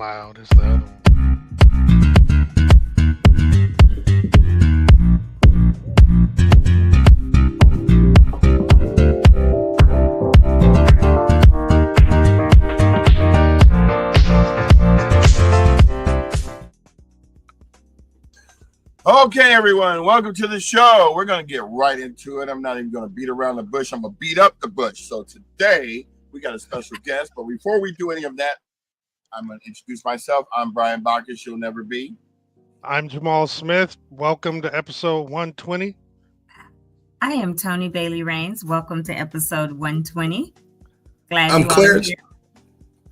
loud as the other one. Okay, everyone, welcome to the show. We're going to get right into it. I'm not even going to beat around the bush. I'm going to beat up the bush. So today, we got a special guest. But before we do any of that, I'm going to introduce myself. I'm Brian Bacchus. You'll never be. I'm Jamal Smith. Welcome to episode 120. I am Toni Bailey Rains. Welcome to episode 120. Glad I'm you all Clarence. are here.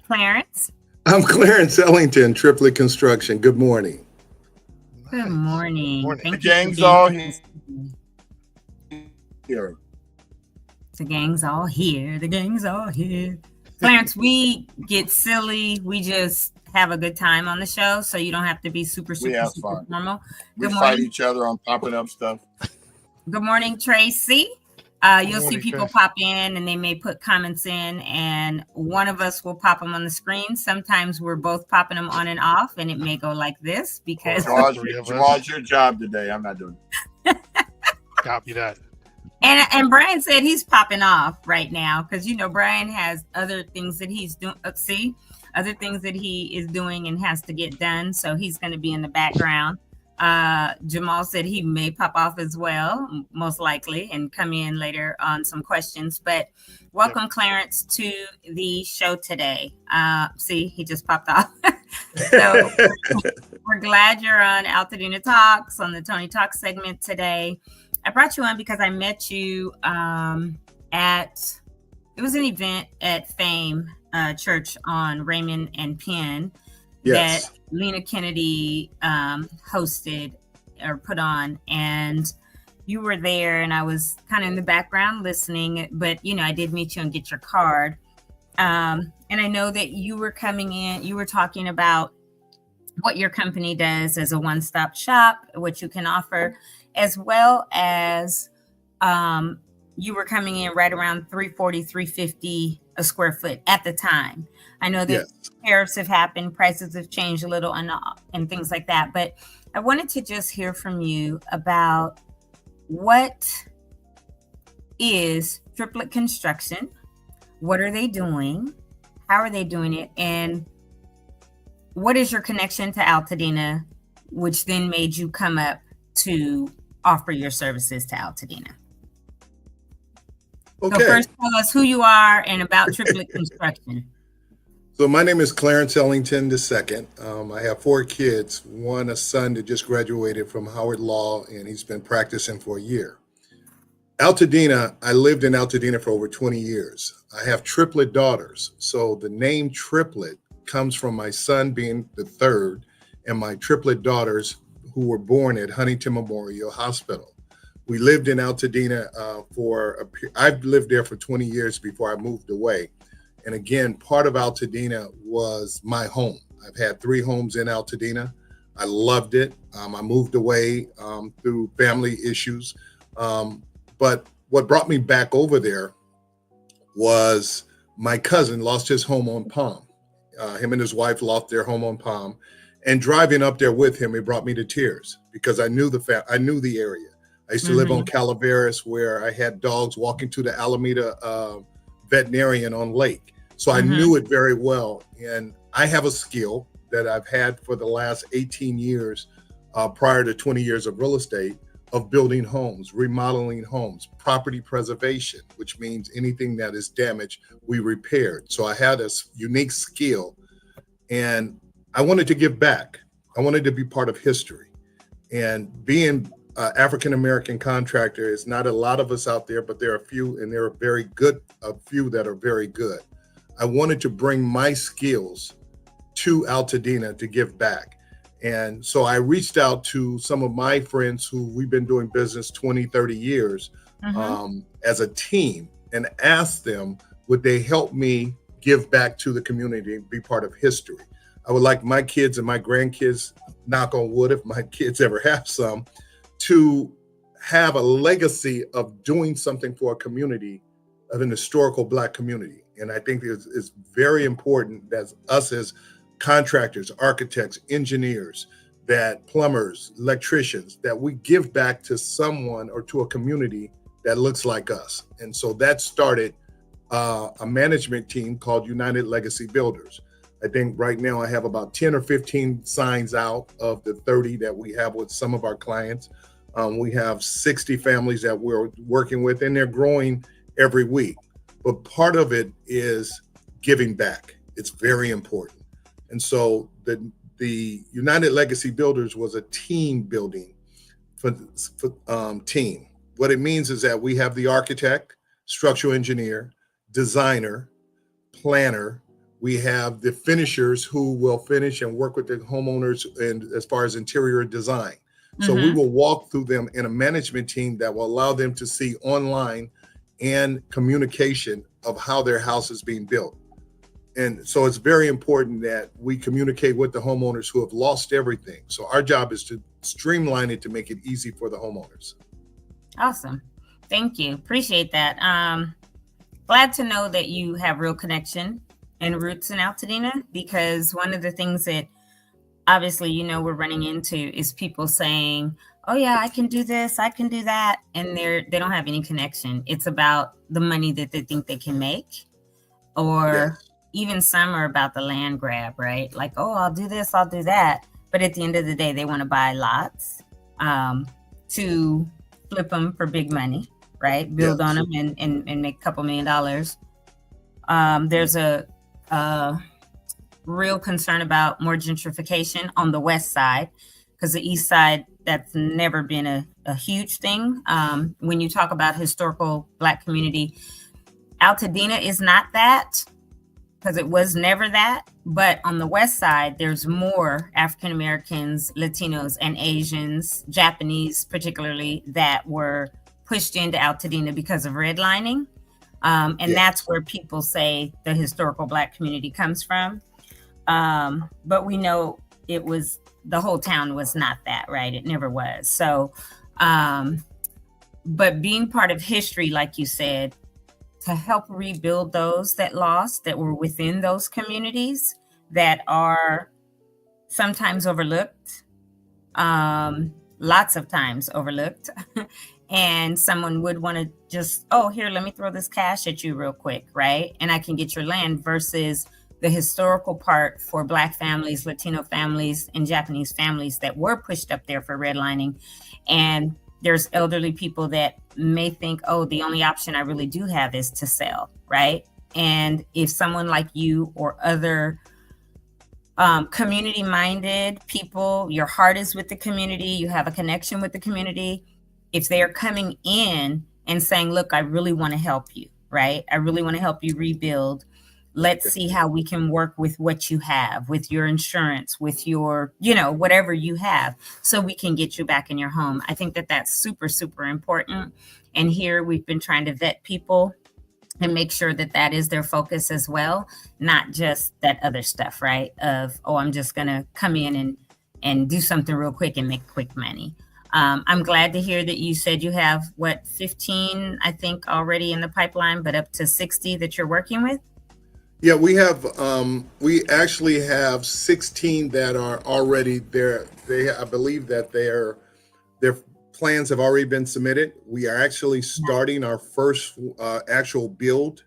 Clarence. I'm Clarence Ellington, Triplett Construction. Good morning. Good morning. Morning. Thank The you for gang's being all here. here. The gang's all here. The gang's all here. Clarence, we get silly. We just have a good time on the show, so you don't have to be super have fun. formal. We Good fight morning. each other on popping up stuff. Good morning, Tracy. You'll see morning, people Tracy. pop in and they may put comments in, and one of us will pop them on the screen. Sometimes we're both popping them on and off, and it may go like this because Jamal's your job today. I'm not doing it. Copy that. and Brian said he's popping off right now because Brian has other things that he's doing. Other things that he is doing and has to get done, so he's going to be in the background. Jamal said he may pop off as well, most likely, and come in later on some questions. But welcome, Clarence, to the show today. He just popped off. So we're glad you're on AltadenaTalks on the Toni Talks segment today. I brought you on because I met you it was an event at Fame Church on Raymond and Penn. Yes. That Lena Kennedy hosted or put on, and you were there, and I was kind of in the background listening, but I did meet you and get your card. And I know that you were coming in, you were talking about what your company does as a one-stop shop, what you can offer, as well as you were coming in right around $340, $350 a square foot at the time. I know that tariffs have happened, prices have changed a little and things like that. But I wanted to just hear from you about what is Triplett Construction? What are they doing? How are they doing it? And what is your connection to Altadena, which then made you come up to offer your services to Altadena? Okay. So first tell us who you are and about Triplett Construction. So my name is Clarence Ellington II. I have 4 kids, a son that just graduated from Howard Law, and he's been practicing for a year. Altadena, I lived in Altadena for over 20 years. I have triplet daughters. So the name Triplett comes from my son being the third and my triplet daughters who were born at Huntington Memorial Hospital. We lived in Altadena I've lived there for 20 years before I moved away. And again, part of Altadena was my home. I've had 3 homes in Altadena. I loved it. I moved away through family issues. But what brought me back over there was my cousin lost his home on Palm. Him and his wife lost their home on Palm. And driving up there with him, it brought me to tears because I knew I knew the area. I used to live on Calaveras, where I had dogs walking to the Alameda veterinarian on Lake. So I knew it very well. And I have a skill that I've had for the last 18 years, prior to 20 years of real estate, of building homes, remodeling homes, property preservation, which means anything that is damaged, we repaired. So I had a unique skill, and I wanted to give back. I wanted to be part of history. And being African-American contractor is not a lot of us out there, but there are a few, and there are a few that are very good. I wanted to bring my skills to Altadena to give back. And so I reached out to some of my friends who we've been doing business 20, 30 years as a team, and asked them, would they help me give back to the community and be part of history? I would like my kids and my grandkids, knock on wood, if my kids ever have some, to have a legacy of doing something for a community, of an historical Black community. And I think it's very important that us as contractors, architects, engineers, that plumbers, electricians, that we give back to someone or to a community that looks like us. And so that started a management team called United Legacy Builders. I think right now I have about 10 or 15 signs out of the 30 that we have with some of our clients. We have 60 families that we're working with, and they're growing every week. But part of it is giving back. It's very important. And so the United Legacy Builders was a team building team. What it means is that we have the architect, structural engineer, designer, planner. We have the finishers who will finish and work with the homeowners and as far as interior design. So we will walk through them in a management team that will allow them to see online and communication of how their house is being built. And so it's very important that we communicate with the homeowners who have lost everything. So our job is to streamline it to make it easy for the homeowners. Awesome. Thank you. Appreciate that. Glad to know that you have real connection and roots in Altadena, because one of the things that obviously, we're running into is people saying, oh yeah, I can do this, I can do that. And they don't have any connection. It's about the money that they think they can make, or even some are about the land grab, right? Like, oh, I'll do this, I'll do that. But at the end of the day, they want to buy lots to flip them for big money, right? Build on them and make a couple $1 million. There's a real concern about more gentrification on the west side, because the east side, that's never been a huge thing. When you talk about historical Black community, Altadena is not that, because it was never that. But on the west side, there's more African Americans, Latinos, and Asians, Japanese particularly, that were pushed into Altadena because of redlining. And that's where people say the historical Black community comes from. But we know the whole town was not that, right? It never was. So, but being part of history, like you said, to help rebuild those that were within those communities that are sometimes overlooked, lots of times overlooked. And someone would want to just, oh, here, let me throw this cash at you real quick, right? And I can get your land, versus the historical part for Black families, Latino families, and Japanese families that were pushed up there for redlining. And there's elderly people that may think, oh, the only option I really do have is to sell, right? And if someone like you or other community-minded people, your heart is with the community, you have a connection with the community, if they are coming in and saying, look, I really want to help you, right? I really want to help you rebuild. Let's see how we can work with what you have, with your insurance, with your, whatever you have, so we can get you back in your home. I think that that's super, super important. And here we've been trying to vet people and make sure that that is their focus as well, not just that other stuff, right? Of, oh, I'm just going to come in and do something real quick and make quick money. I'm glad to hear that you said you have 15, I think, already in the pipeline, but up to 60 that you're working with. Yeah, we actually have 16 that are already there. I believe that their plans have already been submitted. We are actually starting our first actual build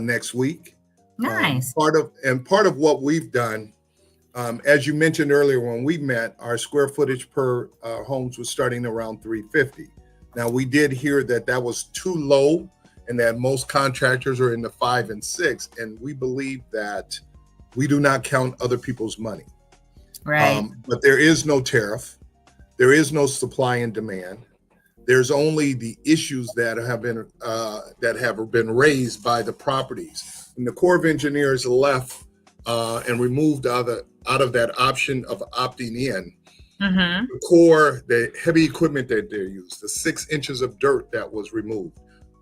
next week. Nice. Part of what we've done, as you mentioned earlier, when we met, our square footage per homes was starting around 350. Now, we did hear that was too low, and that most contractors are in the 5 and 6. And we believe that we do not count other people's money. Right. But there is no tariff. There is no supply and demand. There's only the issues that have been raised by the properties. And the Corps of Engineers left and removed out of that option of opting in. Mm-hmm. The Corps, the heavy equipment that they used, the 6 inches of dirt that was removed.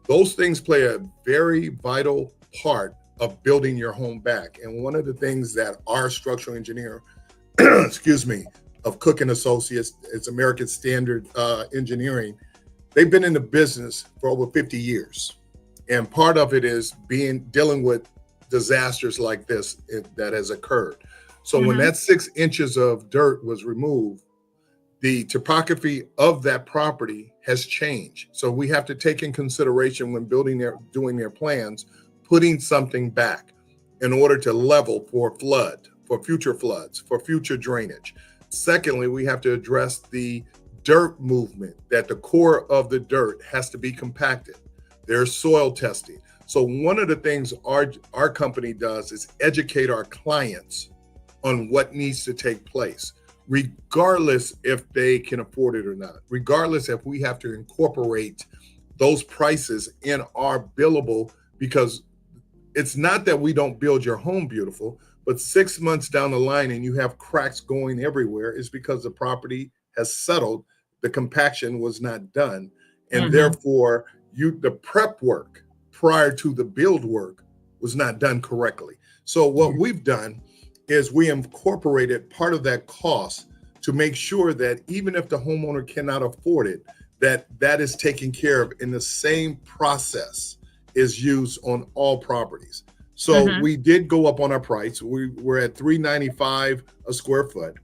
Those things play a very vital part of building your home back. And one of the things that our structural engineer, of Cook and Associates, it's American Standard Engineering, they've been in the business for over 50 years. And part of it is dealing with disasters like this that has occurred. So when that 6 inches of dirt was removed, the topography of that property has changed. So we have to take in consideration when doing their plans, putting something back in order to level for future floods, for future drainage. Secondly, we have to address the dirt movement, that the core of the dirt has to be compacted. There's soil testing. So one of the things our company does is educate our clients on what needs to take place, regardless if they can afford it or not, regardless if we have to incorporate those prices in our billable, because it's not that we don't build your home beautiful, but 6 months down the line and you have cracks going everywhere is because the property has settled, the compaction was not done, and therefore the prep work prior to the build work was not done correctly. So what we've done is we incorporated part of that cost to make sure that even if the homeowner cannot afford it, that is taken care of in the same process is used on all properties. So we did go up on our price. We're at $395 a square foot.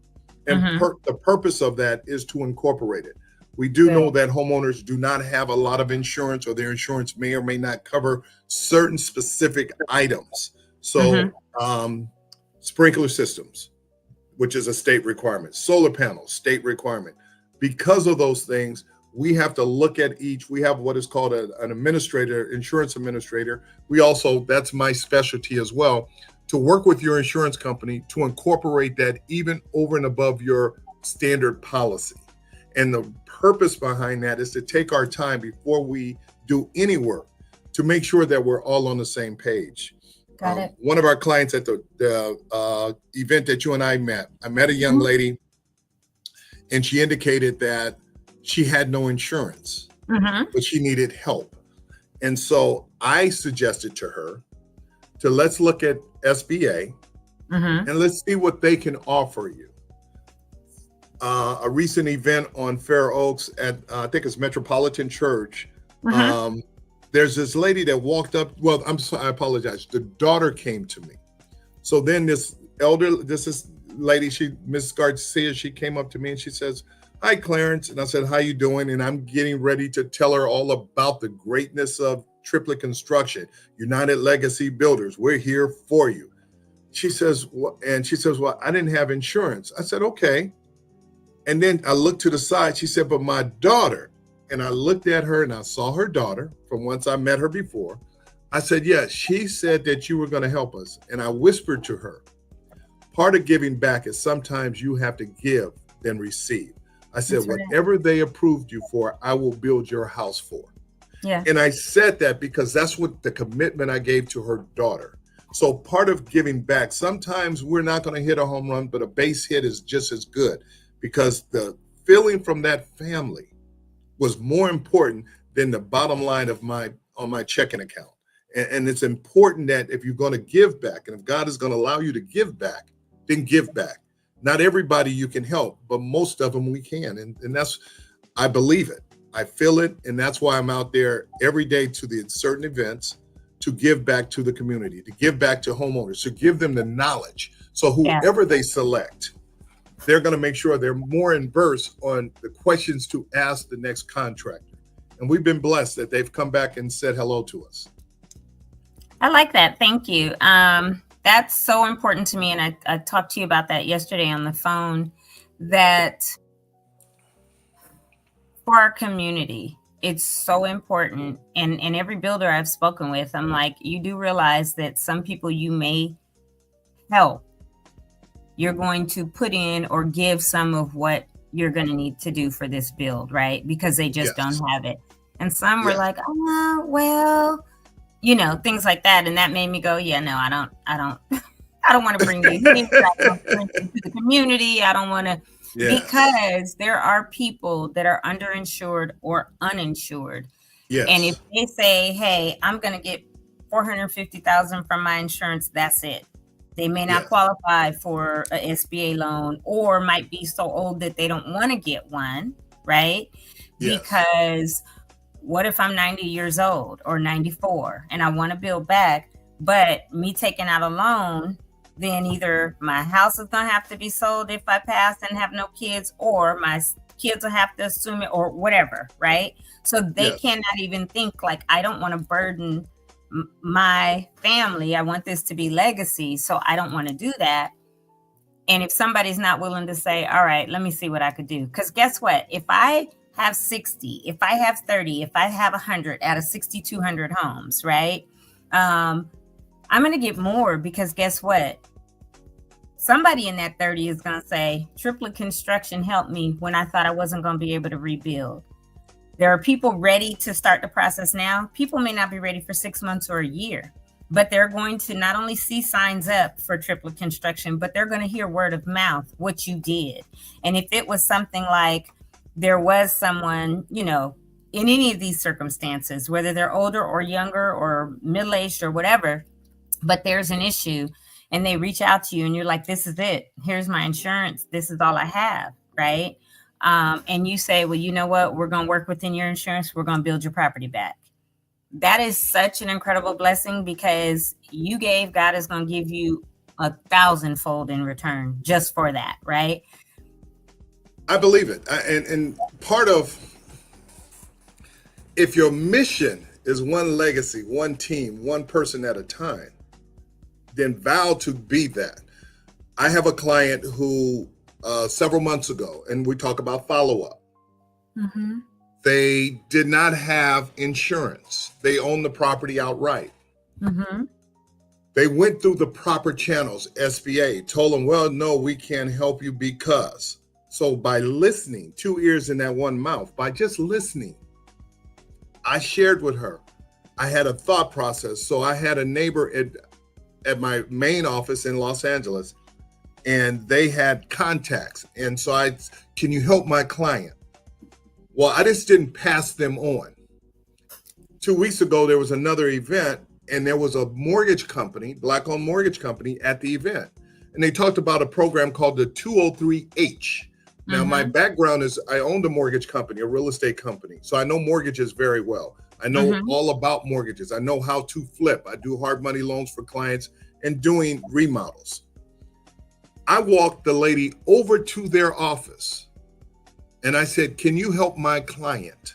And the purpose of that is to incorporate it. We do know that homeowners do not have a lot of insurance, or their insurance may or may not cover certain specific items. So sprinkler systems, which is a state requirement, solar panels, state requirement. Because of those things, we have to look at each. We have what is called an administrator, insurance administrator. We also, that's my specialty as well, to work with your insurance company to incorporate that even over and above your standard policy. And the purpose behind that is to take our time before we do any work to make sure that we're all on the same page. Got it. One of our clients at the event that you and I met a young lady, and she indicated that she had no insurance, but she needed help. And so I suggested to her to let's look at SBA and let's see what they can offer you. A recent event on Fair Oaks at, I think it's Metropolitan Church. There's this lady that walked up. Well, I'm sorry, I apologize. The daughter came to me. So then this lady, Miss Garcia, she came up to me and she says, "Hi, Clarence." And I said, "How you doing?" And I'm getting ready to tell her all about the greatness of Triplett Construction, United Legacy Builders. We're here for you. She says, well, I didn't have insurance. I said, okay. And then I looked to the side. She said, but my daughter. And I looked at her and I saw her daughter from once I met her before. I said, yes, she said that you were going to help us. And I whispered to her, part of giving back is sometimes you have to give then receive. I said, whatever they approved you for, I will build your house for. Yeah. And I said that because that's what the commitment I gave to her daughter. So part of giving back, sometimes we're not going to hit a home run, but a base hit is just as good, because the feeling from that family was more important than the bottom line of on my checking account. And it's important that if you're going to give back, and if God is going to allow you to give back, then give back. Not everybody you can help, but most of them we can. And that's, I believe it. I feel it. And that's why I'm out there every day to the certain events to give back to the community, to give back to homeowners, to give them the knowledge. So whoever they select, they're going to make sure they're more versed on the questions to ask the next contractor. And we've been blessed that they've come back and said hello to us. I like that. Thank you. That's so important to me. And I talked to you about that yesterday on the phone, that for our community, it's so important. And every builder I've spoken with, I'm like, you do realize that some people you may help, you're going to put in or give some of what you're going to need to do for this build, right? Because they just don't have it. And some were like, oh, well, you know, things like that. And that made me go, yeah, no, I don't want to bring these things into the community. I don't want to, because there are people that are underinsured or uninsured. Yes. And if they say, hey, I'm going to get $450,000 from my insurance, that's it. They may not qualify for a SBA loan, or might be so old that they don't want to get one, right? Yes. Because what if I'm 90 years old or 94 and I want to build back, but me taking out a loan then either my house is going to have to be sold if I pass and have no kids, or my kids will have to assume it, or whatever, right? So they Yes. cannot even think like, I don't want to burden my family. I want this to be legacy, so I don't want to do that. And if somebody's not willing to say, all right, let me see what I could do. Because guess what? If I have 60, if I have 30, if I have 100 out of 6,200 homes, right? I'm going to get more, because guess what? Somebody in that 30 is going to say, Triplett Construction helped me when I thought I wasn't going to be able to rebuild. There are people ready to start the process now. People may not be ready for 6 months or a year, but they're going to not only see signs up for Triplett Construction, but they're going to hear word of mouth what you did. And if it was something like there was someone, you know, in any of these circumstances, whether they're older or younger or middle-aged or whatever, but there's an issue and they reach out to you and you're like, this is it. Here's my insurance. This is all I have, right? And you say, well, you know what? We're going to work within your insurance. We're going to build your property back. That is such an incredible blessing, because you gave, God is going to give you 1,000-fold in return just for that, right? I believe it. And part of, if your mission is one legacy, one team, one person at a time, then vow to be that. I have a client who several months ago, and we talk about follow-up. Mm-hmm. They did not have insurance. They owned the property outright. Mm-hmm. They went through the proper channels. SBA told them, well, no, we can't help you because. So by listening, 2 ears in that one mouth, by just listening, I shared with her. I had a thought process. So I had a neighbor at my main office in Los Angeles, and they had contacts. And so can you help my client? Well, I just didn't pass them on. 2 weeks ago, there was another event, and there was a mortgage company, Black-owned mortgage company, at the event. And they talked about a program called the 203H. Now, my background is I owned a mortgage company, a real estate company. So I know mortgages very well. I know all about mortgages. I know how to flip. I do hard money loans for clients and doing remodels. I walked the lady over to their office. And I said, can you help my client?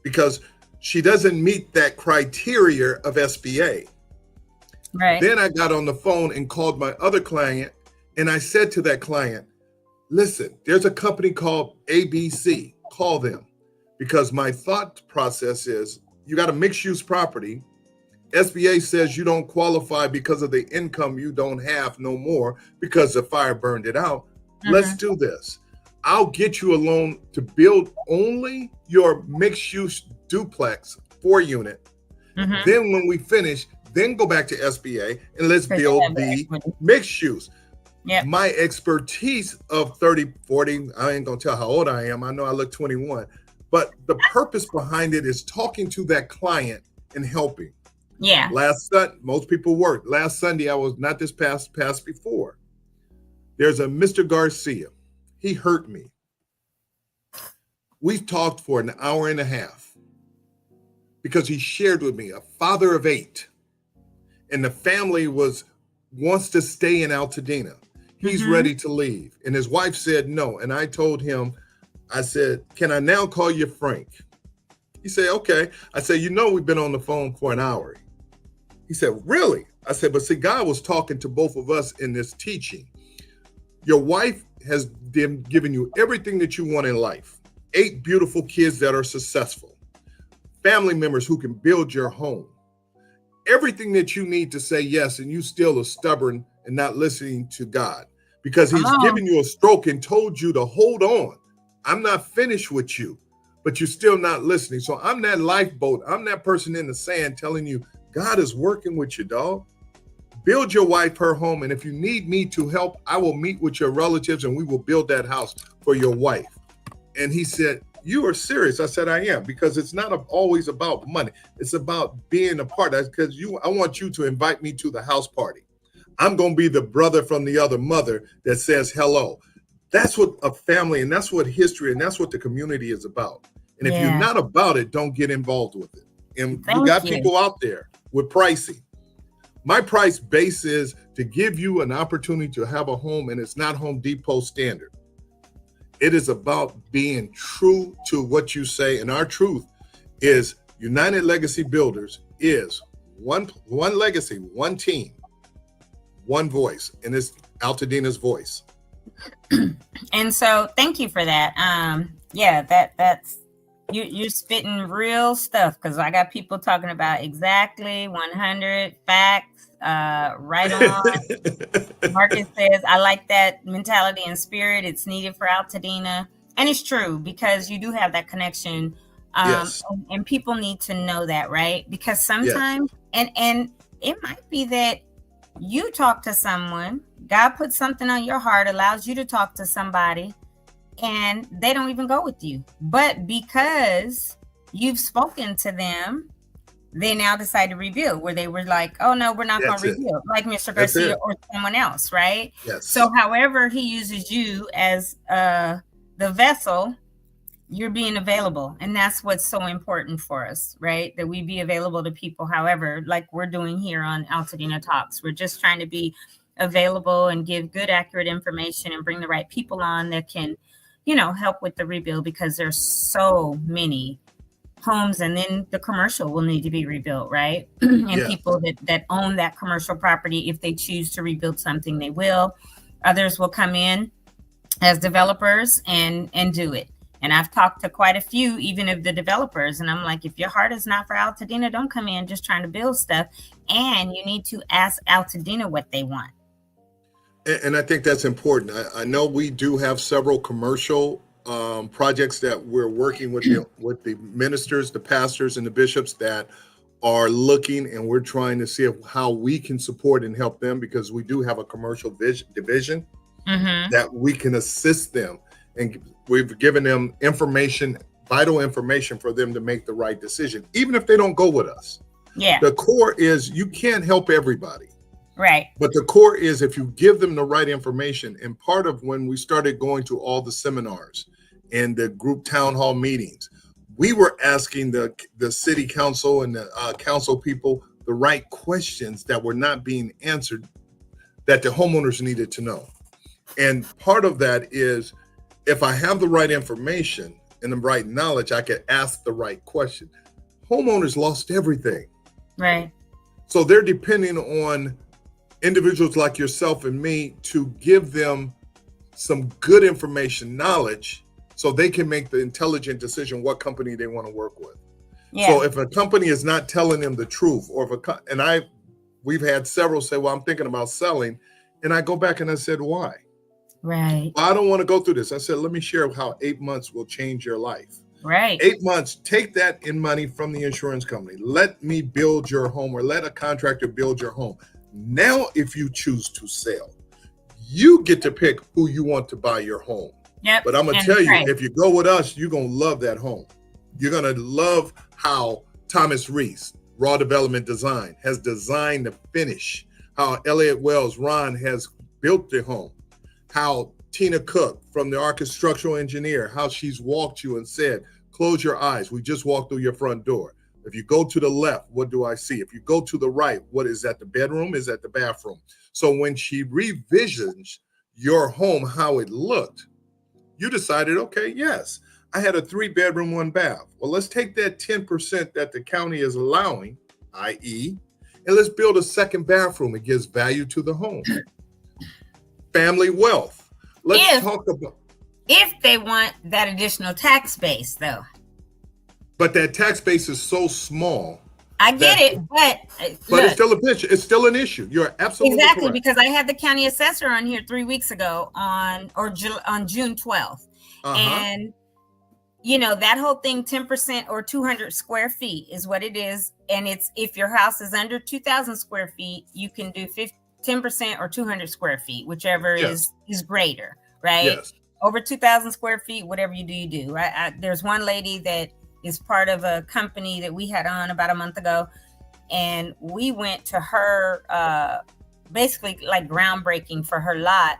Because she doesn't meet that criteria of SBA. Right. Then I got on the phone and called my other client. And I said to that client, listen, there's a company called ABC. Call them. Because my thought process is, you got a mixed use property. SBA says you don't qualify because of the income you don't have no more because the fire burned it out. Let's do this. I'll get you a loan to build only your mixed use duplex 4-unit. Then when we finish, then go back to SBA and let's build the mixed use. Yep. My expertise of 30, 40, I ain't gonna tell how old I am. I know I look 21, but the purpose behind it is talking to that client and helping. Yeah. Last Sunday, most people work. Last Sunday, I was not this past before. There's a Mr. Garcia. He hurt me. We talked for an hour and a half because he shared with me, a father of 8, and the family wants to stay in Altadena. He's ready to leave. And his wife said no. And I told him, I said, can I now call you Frank? He said, okay. I said, you know, we've been on the phone for an hour. He said, really? I said, but see, God was talking to both of us in this teaching. Your wife has given you everything that you want in life. 8 beautiful kids that are successful. Family members who can build your home. Everything that you need to say yes, and you still are stubborn and not listening to God. Because he's given you a stroke and told you to hold on. I'm not finished with you, but you're still not listening. So I'm that lifeboat. I'm that person in the sand telling you, God is working with you, dog. Build your wife her home. And if you need me to help, I will meet with your relatives and we will build that house for your wife. And he said, you are serious? I said, I am, because it's not always about money. It's about being a part. Because I want you to invite me to the house party. I'm going to be the brother from the other mother that says hello. That's what a family, and that's what history, and that's what the community is about. And if you're not about it, don't get involved with it. And we got people out there with pricing. My price base is to give you an opportunity to have a home, and it's not Home Depot standard. It is about being true to what you say, and our truth is United Legacy Builders is one legacy, one team, one voice, and it's Altadena's voice. And so thank you for that. That's you're spitting real stuff, because I got people talking about exactly 100 facts, right on. Marcus says, I like that mentality and spirit. It's needed for Altadena. And it's true, because you do have that connection. Yes. And people need to know that, right? Because sometimes, and it might be that you talk to someone, God puts something on your heart, allows you to talk to somebody, and they don't even go with you. But because you've spoken to them, they now decide to rebuild, where they were like, oh no, we're not going to rebuild, like Mr. Garcia or someone else, right? Yes. So however he uses you as the vessel, you're being available. And that's what's so important for us, right? That we be available to people, however, like we're doing here on AltadenaTalks. We're just trying to be available and give good, accurate information and bring the right people on that can, help with the rebuild, because there's so many homes, and then the commercial will need to be rebuilt, right? And people that own that commercial property, if they choose to rebuild something, they will. Others will come in as developers and do it. And I've talked to quite a few, even of the developers, and I'm like, if your heart is not for Altadena, don't come in just trying to build stuff. And you need to ask Altadena what they want. And I think that's important. I know we do have several commercial projects that we're working with the ministers, the pastors, and the bishops that are looking, and we're trying to see how we can support and help them, because we do have a commercial division that we can assist them. And we've given them information, vital information, for them to make the right decision, even if they don't go with us. Yeah. The core is you can't help everybody. Right. But the core is if you give them the right information. And part of when we started going to all the seminars and the group town hall meetings, we were asking the city council and the council people the right questions that were not being answered, that the homeowners needed to know. And part of that is, if I have the right information and the right knowledge, I can ask the right question. Homeowners lost everything. Right. So they're depending on individuals like yourself and me to give them some good information, knowledge, so they can make the intelligent decision what company they want to work with. Yeah. So if a company is not telling them the truth, or if we've had several say, well, I'm thinking about selling. And I go back and I said, why? Right. Well, I don't want to go through this. I said, let me share how 8 months will change your life. Right. 8 months, take that in money from the insurance company. Let me build your home, or let a contractor build your home. Now, if you choose to sell, you get to pick who you want to buy your home. Yep. But I'm going to tell you, if you go with us, you're going to love that home. You're going to love how Thomas Reese, Raw Development Design, has designed the finish, how Elliott Wells, Ron, has built the home, how Tina Cook, from the architectural engineer, how she's walked you and said, close your eyes. We just walked through your front door. If you go to the left, what do I see? If you go to the right, what is that? The bedroom? Is that the bathroom? So when she revisions your home, how it looked, you decided, okay, yes, I had a 3-bedroom, 1 bath. Well, let's take that 10% that the county is allowing, i.e., and let's build a 2nd bathroom. It gives value to the home. Family wealth. Let's talk about. If they want that additional tax base, though. But that tax base is so small. I get it, but it's still a pitch. It's still an issue. You're absolutely exactly correct. Because I had the county assessor on here 3 weeks ago on June 12th, and that whole thing, 10% or 200 square feet is what it is, and it's if your house is under 2,000 square feet, you can do 10% or 200 square feet, whichever is greater, right? Yes. Over 2,000 square feet, whatever you do. Right? There's one lady that is part of a company that we had on about a month ago, and we went to her basically like groundbreaking for her lot,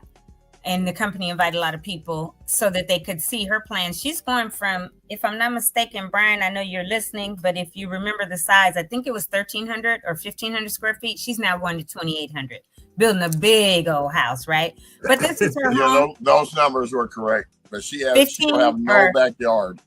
and the company invited a lot of people so that they could see her plan. She's going from, if I'm not mistaken, Brian, I know you're listening, but if you remember the size, I think it was 1,300 or 1,500 square feet. She's now going to 2,800. building a big old house, right? But this is her Yeah, home. those numbers were correct. But she will 15 have no or backyard.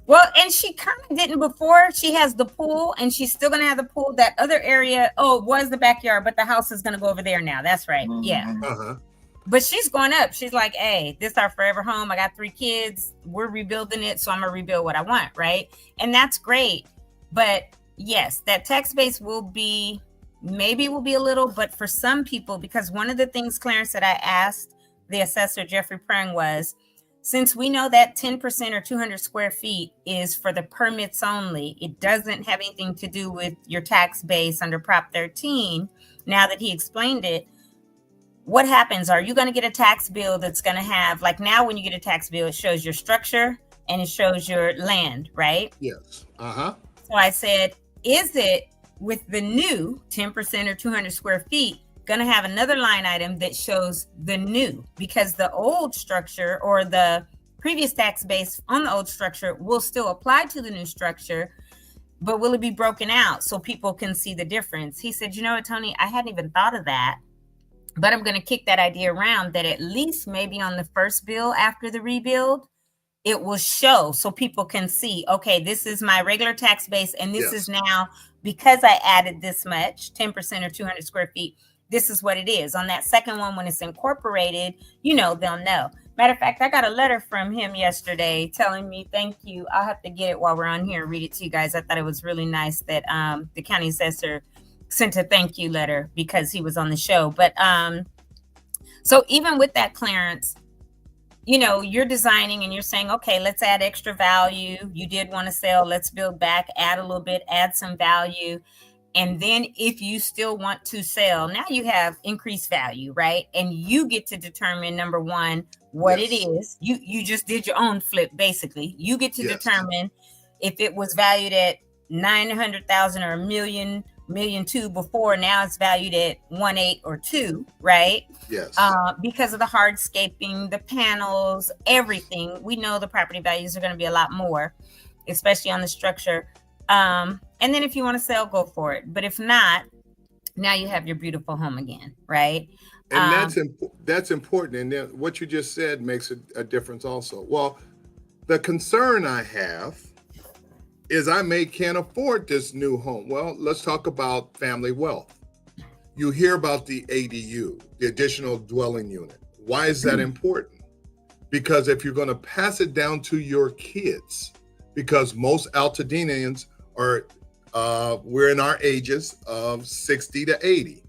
well, and she kind of didn't before. She has the pool, and she's still gonna have the pool. That other area, oh, it was the backyard, but the house is gonna go over there now. That's right. Yeah. Mhm. But she's going up. She's like, hey, this is our forever home. I got 3 kids. We're rebuilding it. So I'm going to rebuild what I want. Right. And that's great. But yes, that tax base will be, maybe will be a little, but for some people, because one of the things, Clarence, that I asked the assessor, Jeffrey Prang, was, since we know that 10% or 200 square feet is for the permits only, it doesn't have anything to do with your tax base under Prop 13. Now that he explained it, what happens? Are you going to get a tax bill that's going to have, like now when you get a tax bill, it shows your structure and it shows your land, right? Yes. So I said, is it with the new 10% or 200 square feet going to have another line item that shows the new? Because the old structure or the previous tax base on the old structure will still apply to the new structure, but will it be broken out so people can see the difference? He said, you know what, Toni, I hadn't even thought of that. But I'm going to kick that idea around that at least maybe on the first bill after the rebuild, it will show so people can see, okay, this is my regular tax base. And this is now, because I added this much, 10% or 200 square feet, this is what it is. On that second one, when it's incorporated, you know, they'll know. Matter of fact, I got a letter from him yesterday telling me, thank you. I'll have to get it while we're on here and read it to you guys. I thought it was really nice that the county assessor sent a thank you letter because he was on the show. But so even with that, Clarence, you know, you're designing and you're saying, okay, let's add extra value. You did want to sell, let's build back, add a little bit, add some value. And then if you still want to sell, now you have increased value, right? And you get to determine, number one, what it is. You just did your own flip, basically. You get to determine if it was valued at 900,000 or $1 million two before, now it's valued at 1.8 or 2, right? Yes. Because of the hardscaping, the panels, everything. We know the property values are going to be a lot more, especially on the structure. And then if you want to sell, go for it. But if not, now you have your beautiful home again, right? And that's important. And then what you just said makes a difference also. Well, the concern I have is I can't afford this new home. Well, let's talk about family wealth. You hear about the ADU, the additional dwelling unit. Why is that important? Because if you're going to pass it down to your kids, because most Altadenians are, we're in our ages of 60 to 80.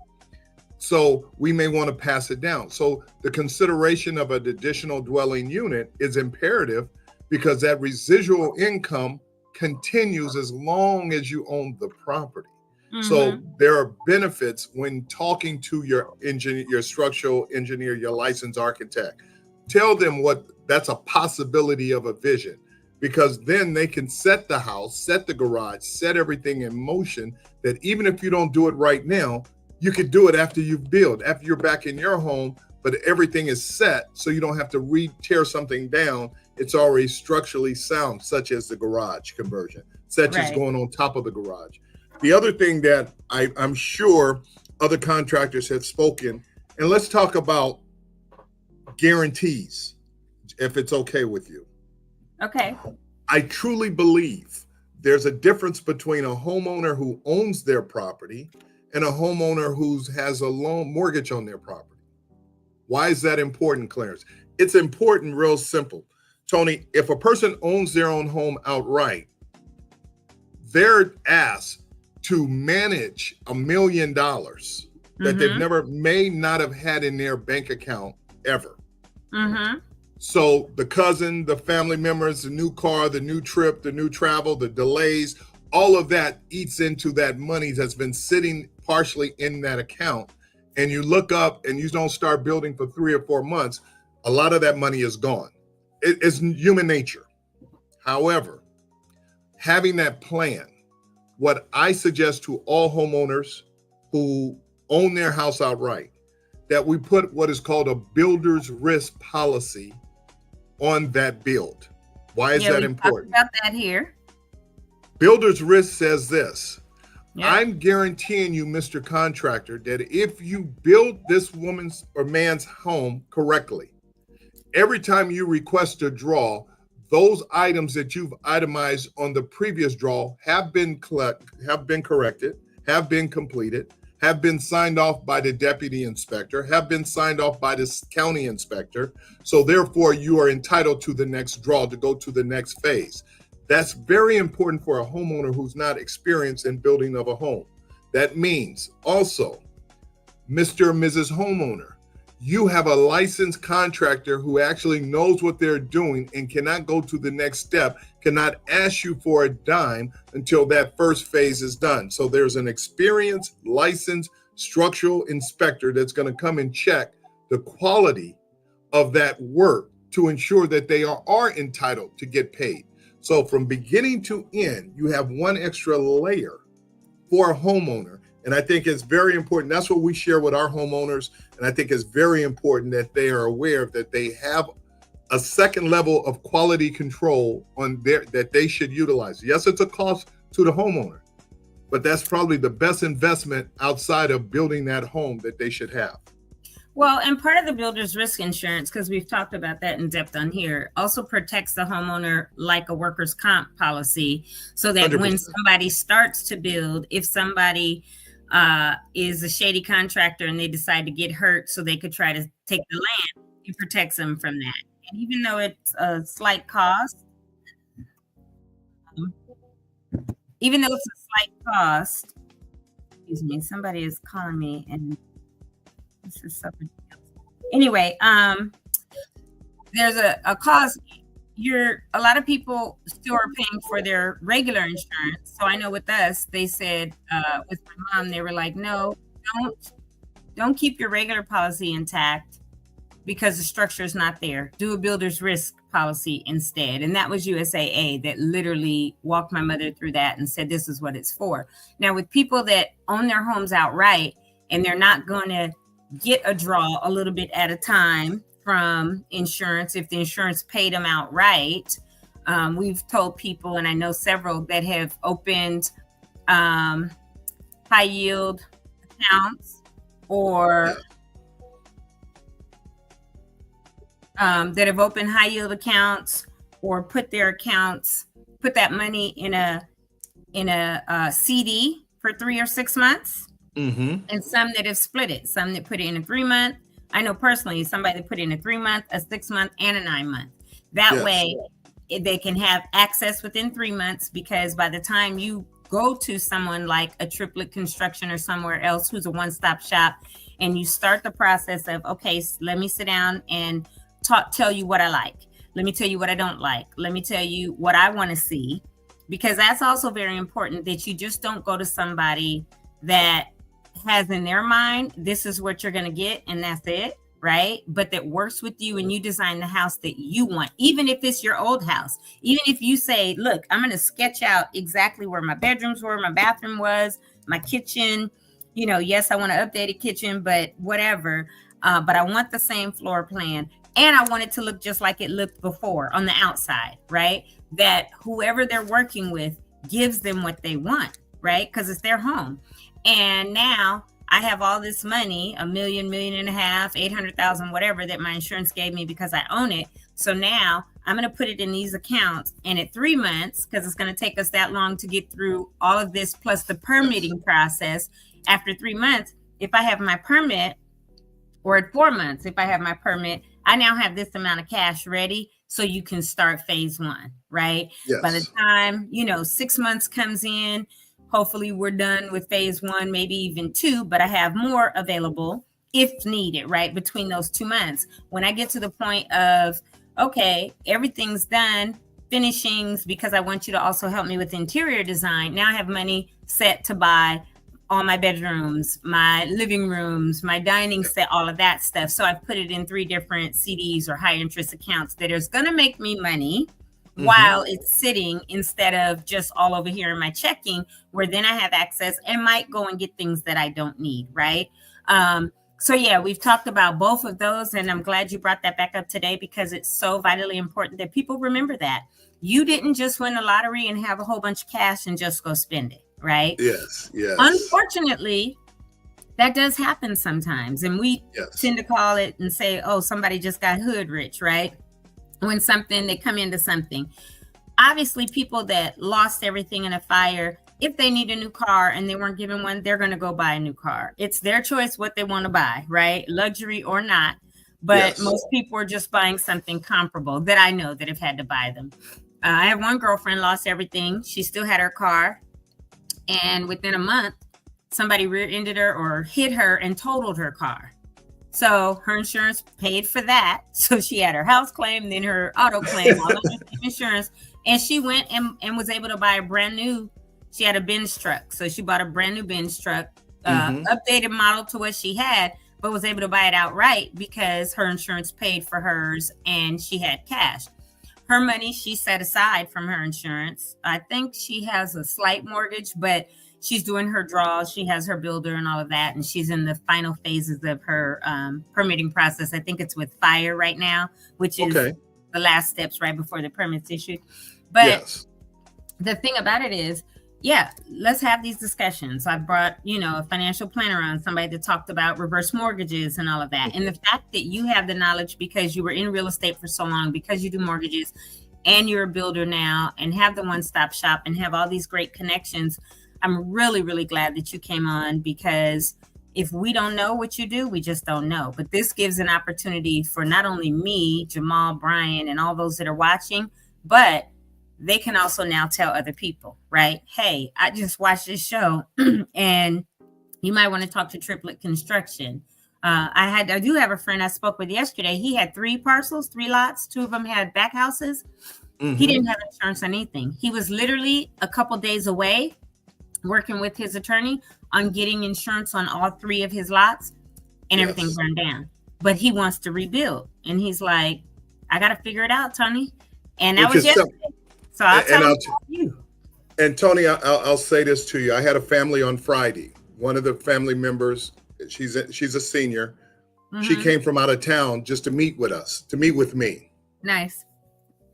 So we may want to pass it down. So the consideration of an additional dwelling unit is imperative because that residual income continues as long as you own the property. So there are benefits when talking to your engineer, your structural engineer, your licensed architect. Tell them that's a possibility of a vision, because then they can set the house, set the garage, set everything in motion, that even if you don't do it right now, you could do it after you build, after you're back in your home, but everything is set so you don't have to tear something down. It's already structurally sound, such as the garage conversion, such as going on top of the garage. The other thing that I'm sure other contractors have spoken, and let's talk about guarantees, if it's okay with you. Okay. I truly believe there's a difference between a homeowner who owns their property and a homeowner who has a loan mortgage on their property. Why is that important, Clarence? It's important, real simple. Toni, if a person owns their own home outright, they're asked to manage $1 million that they've may not have had in their bank account ever. So the cousin, the family members, the new car, the new trip, the new travel, the delays, all of that eats into that money that's been sitting partially in that account. And you look up and you don't start building for 3 or 4 months, a lot of that money is gone. It's human nature. However, having that plan, what I suggest to all homeowners who own their house outright, that we put what is called a builder's risk policy on that build. Why is that important? Talked about that here. Builder's risk says this: Yeah. I'm guaranteeing you, Mr. Contractor, that if you build this woman's or man's home correctly, every time you request a draw, those items that you've itemized on the previous draw have been corrected, have been completed, have been signed off by the deputy inspector, have been signed off by the county inspector. So therefore, you are entitled to the next draw to go to the next phase. That's very important for a homeowner who's not experienced in building of a home. That means also, Mr. and Mrs. Homeowner, you have a licensed contractor who actually knows what they're doing and cannot go to the next step, cannot ask you for a dime until that first phase is done. So there's an experienced, licensed structural inspector that's going to come and check the quality of that work to ensure that they are entitled to get paid. So from beginning to end, you have one extra layer for a homeowner. And I think it's very important. That's what we share with our homeowners. And I think it's very important that they are aware that they have a second level of quality control on that they should utilize. Yes, it's a cost to the homeowner, but that's probably the best investment outside of building that home that they should have. Well, and part of the builder's risk insurance, because we've talked about that in depth on here, also protects the homeowner like a workers' comp policy, so that 100%. When somebody starts to build, if somebody is a shady contractor and they decide to get hurt so they could try to take the land, it protects them from that. And even though it's a slight cost, excuse me, somebody is calling me and this is so ridiculous. Anyway, there's a cost. A lot of people still are paying for their regular insurance. So I know with us, they said, with my mom, they were like, no, don't keep your regular policy intact because the structure is not there. Do a builder's risk policy instead. And that was USAA that literally walked my mother through that and said, this is what it's for. Now with people that own their homes outright and they're not going to get a draw a little bit at a time from insurance, if the insurance paid them outright, we've told people, and I know several that have opened high yield accounts or that have opened high yield accounts or put that money in a CD for 3 or 6 months. Mm-hmm. And some that have split it, some that put it in a 3 month. I know personally somebody that put in a 3 month, a 6 month, and a 9 month. That way they can have access within 3 months, because by the time you go to someone like a Triplett Construction or somewhere else who's a one-stop shop, and you start the process of, okay, let me sit down and tell you what I like. Let me tell you what I don't like. Let me tell you what I want to see, because that's also very important, that you just don't go to somebody that has in their mind, this is what you're going to get and that's it, right? But that works with you and you design the house that you want, even if it's your old house. Even if you say, look, I'm going to sketch out exactly where my bedrooms were, my bathroom was, my kitchen, yes, I want to update a kitchen, but whatever. But I want the same floor plan. And I want it to look just like it looked before on the outside, right? That whoever they're working with gives them what they want, right? Because it's their home. And now I have all this money, $1 million, $1.5 million, 800,000, whatever, that my insurance gave me because I own it. So now I'm going to put it in these accounts. And at 3 months, because it's going to take us that long to get through all of this, plus the permitting process. After 3 months, if I have my permit, or at 4 months, if I have my permit, I now have this amount of cash ready so you can start phase 1, right? Yes. By the time, 6 months comes in, hopefully we're done with phase 1, maybe even 2, but I have more available if needed, right? Between those 2 months. When I get to the point of, okay, everything's done, finishings, because I want you to also help me with interior design. Now I have money set to buy all my bedrooms, my living rooms, my dining set, all of that stuff. So I've put it in 3 different CDs or high interest accounts that is going to make me money while it's sitting, instead of just all over here in my checking, where then I have access and might go and get things that I don't need, right? So yeah, we've talked about both of those, and I'm glad you brought that back up today, because it's so vitally important that people remember that. You didn't just win the lottery and have a whole bunch of cash and just go spend it, right? Yes, yes. Unfortunately, that does happen sometimes. And we Yes. tend to call it and say, oh, somebody just got hood rich, right? When they come into something. Obviously, people that lost everything in a fire, if they need a new car and they weren't given one, they're going to go buy a new car. It's their choice what they want to buy, right? Luxury or not. But most people are just buying something comparable that I know that have had to buy them. I have one girlfriend lost everything. She still had her car. And within a month, somebody rear-ended her or hit her and totaled her car. So her insurance paid for that. So she had her house claim, then her auto claim, all of the insurance. And she went and was able to buy a brand new, she had a Benz truck. So she bought a brand new Benz truck, updated model to what she had, but was able to buy it outright because her insurance paid for hers and she had cash. Her money she set aside from her insurance. I think she has a slight mortgage, but she's doing her draws. She has her builder and all of that. And she's in the final phases of her permitting process. I think it's with fire right now, which is the last steps right before the permit's issued. But the thing about it is, let's have these discussions. I brought, a financial planner on, somebody that talked about reverse mortgages and all of that. And the fact that you have the knowledge because you were in real estate for so long, because you do mortgages and you're a builder now and have the one-stop shop and have all these great connections, I'm really, really glad that you came on, because if we don't know what you do, we just don't know. But this gives an opportunity for not only me, Jamal, Brian, and all those that are watching, but they can also now tell other people, right? Hey, I just watched this show and you might want to talk to Triplett Construction. I do have a friend I spoke with yesterday. He had 3 parcels, 3 lots. 2 of them had back houses. He didn't have insurance on anything. He was literally a couple days away working with his attorney on getting insurance on all 3 of his lots, and everything burned down. But he wants to rebuild. And he's like, I got to figure it out, Tony. And that was yesterday. So I'll tell you. And Toni, I'll say this to you. I had a family on Friday. One of the family members, she's a senior. She came from out of town just to meet with us, to meet with me. Nice.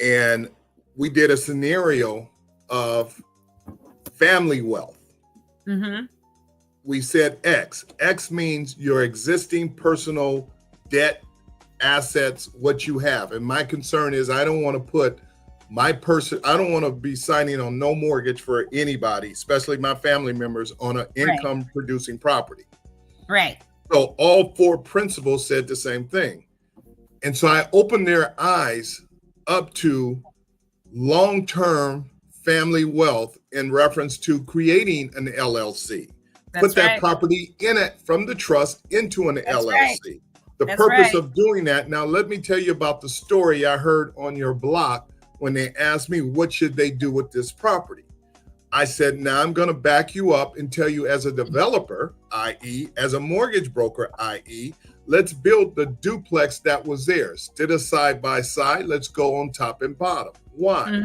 And we did a scenario of family wealth. We said X. X means your existing personal debt, assets, what you have. And my concern is I don't want to put I don't want to be signing on no mortgage for anybody, especially my family members, on an income producing property. Right. So all 4 principals said the same thing. And so I opened their eyes up to long-term family wealth in reference to creating an LLC. Put that property in it from the trust into an LLC. The purpose of doing that. Now, let me tell you about the story I heard on your blog when they asked me what should they do with this property. I said, now I'm going to back you up and tell you as a developer, i.e. as a mortgage broker, i.e. let's build the duplex that was there. Instead of side by side, let's go on top and bottom. Why?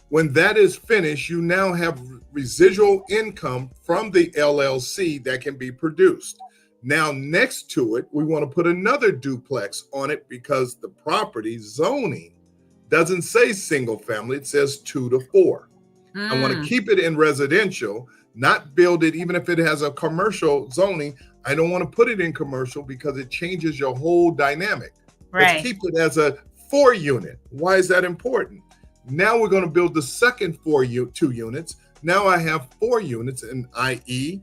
When that is finished, you now have residual income from the LLC that can be produced. Now, next to it, we want to put another duplex on it because the property zoning doesn't say single family, it says 2 to 4. I want to keep it in residential, not build it, even if it has a commercial zoning. I don't want to put it in commercial because it changes your whole dynamic. Let's keep it as a 4 unit. Why is that important? Now we're going to build the second 2 units. Now I have 4 units, and i.e.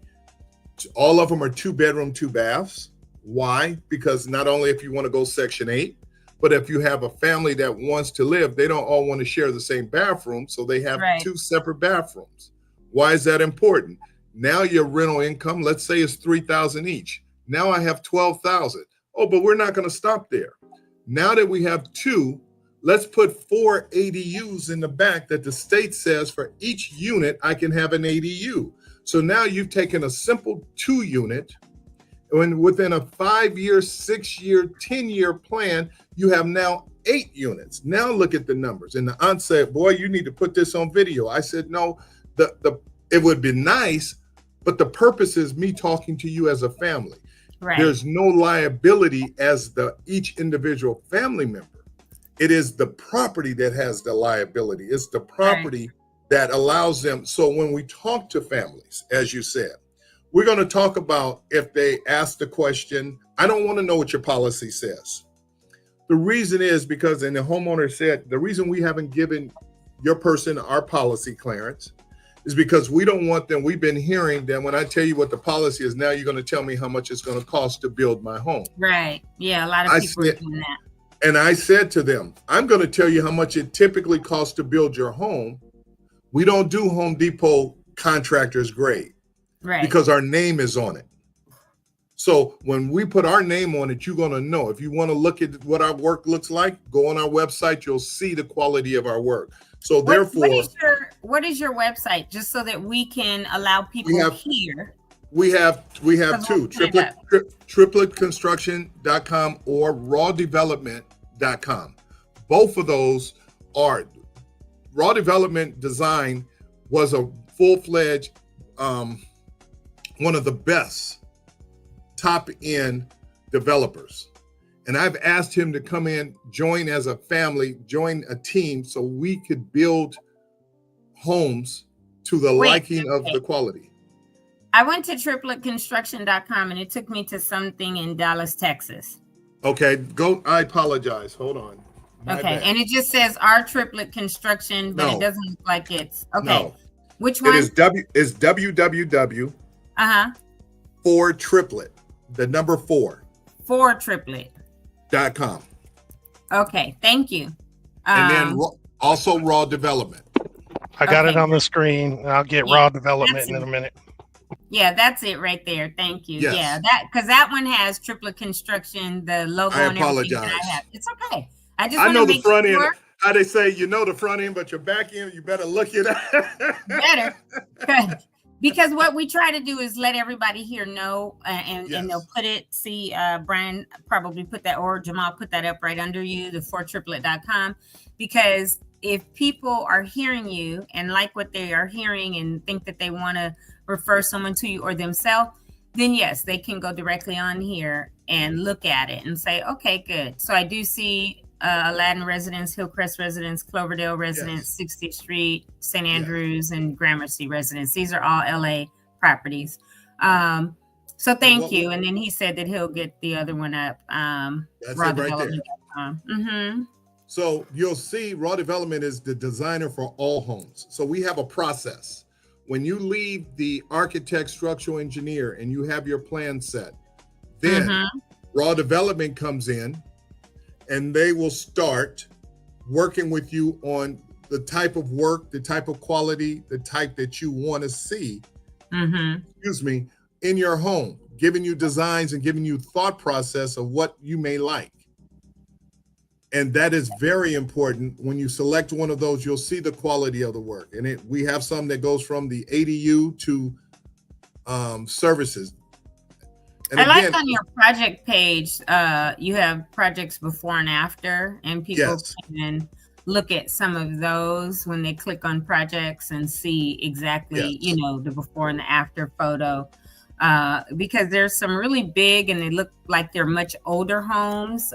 all of them are 2 bedroom, 2 baths. Why? Because not only if you want to go Section 8, but if you have a family that wants to live, they don't all want to share the same bathroom, so they have 2 separate bathrooms. Why is that important? Now your rental income, let's say, is $3,000 each. Now I have $12,000. Oh, but we're not going to stop there. Now that we have 2, let's put 4 ADUs in the back that the state says for each unit I can have an ADU. So now you've taken a simple 2 unit, and within a 5-year, 6-year, 10-year plan, you have now 8 units. Now look at the numbers. And the aunt said, boy, you need to put this on video. I said, no, it would be nice, but the purpose is me talking to you as a family. There's no liability as each individual family member. It is the property that has the liability. It's the property that allows them. So when we talk to families, as you said, we're going to talk about if they ask the question, I don't want to know what your policy says. The reason is because, and the homeowner said, the reason we haven't given your person our policy, Clarence, is because we don't want them. We've been hearing that when I tell you what the policy is, now you're going to tell me how much it's going to cost to build my home. Right. Yeah, a lot of people are doing that. And I said to them, I'm going to tell you how much it typically costs to build your home. We don't do Home Depot contractor's grade, right? Because our name is on it. So when we put our name on it, you're going to know. If you want to look at what our work looks like, go on our website, you'll see the quality of our work. So therefore, what is your website, just so that we can allow people here? We have two, triplettconstruction.com or rawdevelopment.com. Both of those are Raw Development Design was a full-fledged, one of the best top-end developers. And I've asked him to come in, join as a family, join a team so we could build homes to the liking of the quality. I went to triplettconstruction.com and it took me to something in Dallas, Texas. Okay, go. I apologize. Hold on. My bad. And it just says our Triplett Construction, but it doesn't look like it's okay. No. Which one? It is www. For Triplett, the number 4. For Triplett.com. Okay, thank you. And then also Raw Development. I got it on the screen. I'll get Raw Development in a minute. Yeah, that's it right there. Thank you. Yes. Yeah, because that one has Triplett Construction, the logo. I apologize. And everything that I have. It's okay. I know the front end. How they say, the front end, but your back end, you better look it up. Better. Because what we try to do is let everybody here know, and they'll put it, Brian probably put that, or Jamal put that up right under you, the fortriplet.com, because if people are hearing you and like what they are hearing and think that they want to refer someone to you or themselves, then yes, they can go directly on here and look at it and say, okay, good. So I do see Aladdin Residence, Hillcrest Residence, Cloverdale Residence, 60th Street, St. Andrews, and Gramercy Residence. These are all LA properties. So thank you. And then he said that he'll get the other one up. That's it right there. So you'll see Raw Development is the designer for all homes. So we have a process. When you leave the architect, structural engineer, and you have your plan set, then Raw Development comes in and they will start working with you on the type of work, the type of quality, the type that you want to see, in your home, giving you designs and giving you thought process of what you may like. And that is very important. When you select one of those, you'll see the quality of the work. And we have some that goes from the ADU to services. And I like on your project page, you have projects before and after, and people can look at some of those when they click on projects and see exactly, the before and the after photo. Because there's some really big and they look like they're much older homes,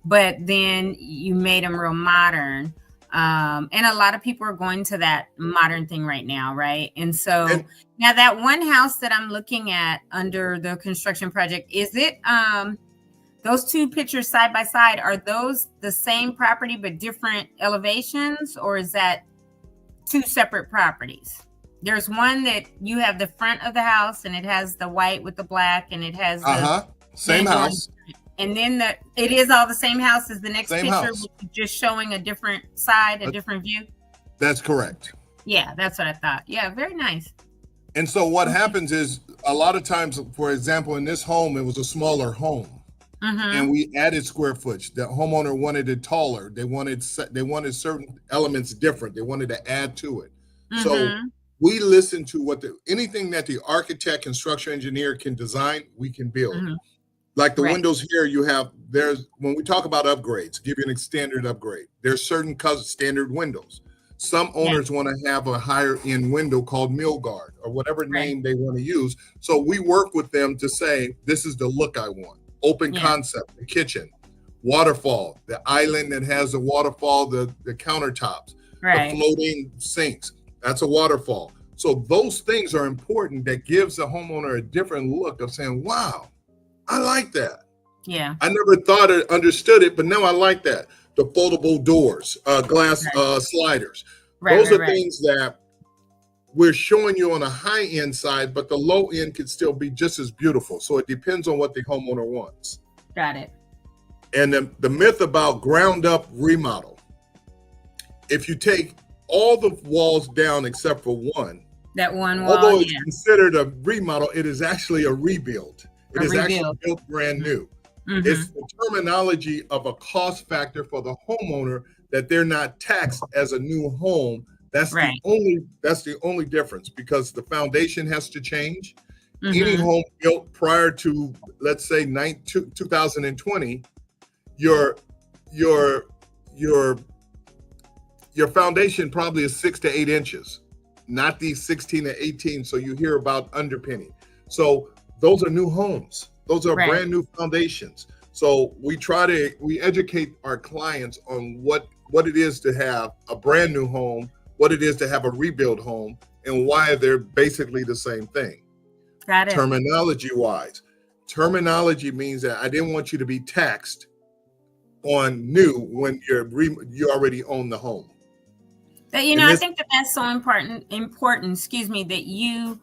but then you made them real modern. And a lot of people are going to that modern thing right now, right? And so now that one house that I'm looking at under the construction project, is it those two pictures side by side, are those the same property but different elevations, or is that two separate properties? There's one that you have the front of the house and it has the white with the black and it has the same house. And then it is all the same house as the next same picture, house. Just showing a different side, a different view. That's correct. Yeah, that's what I thought. Yeah, very nice. And so what happens is a lot of times, for example, in this home, it was a smaller home. And we added square footage. The homeowner wanted it taller. They wanted certain elements different. They wanted to add to it. So we listen to anything that the architect, construction engineer can design, we can build. Like the windows here, when we talk about upgrades, give you an standard upgrade. There's certain standard windows. Some owners want to have a higher end window called mill guard or whatever name they want to use. So we work with them to say, this is the look I want. Open concept, the kitchen, waterfall, the island that has the waterfall, the countertops, the floating sinks. That's a waterfall. So those things are important. That gives the homeowner a different look of saying, wow, I like that. Yeah. I never thought or understood it, but now I like that. The foldable doors, glass sliders. Those are things that we're showing you on a high end side, but the low end can still be just as beautiful. So it depends on what the homeowner wants. Got it. And the myth about ground up remodel. If you take all the walls down except for one, that one wall, although it's considered a remodel, it is actually a rebuild. It is actually built brand new. Mm-hmm. It's the terminology of a cost factor for the homeowner that they're not taxed as a new home. That's the only difference, because the foundation has to change. Mm-hmm. Any home built prior to, let's say, 2020, your foundation probably is 6 to 8 inches, not these 16 to 18. So you hear about underpinning. So those are new homes. Those are brand new foundations. So we educate our clients on what it is to have a brand new home, what it is to have a rebuild home, and why they're basically the same thing. Got it. Terminology means that I didn't want you to be taxed on new when you already own the home. I think that's so important, that you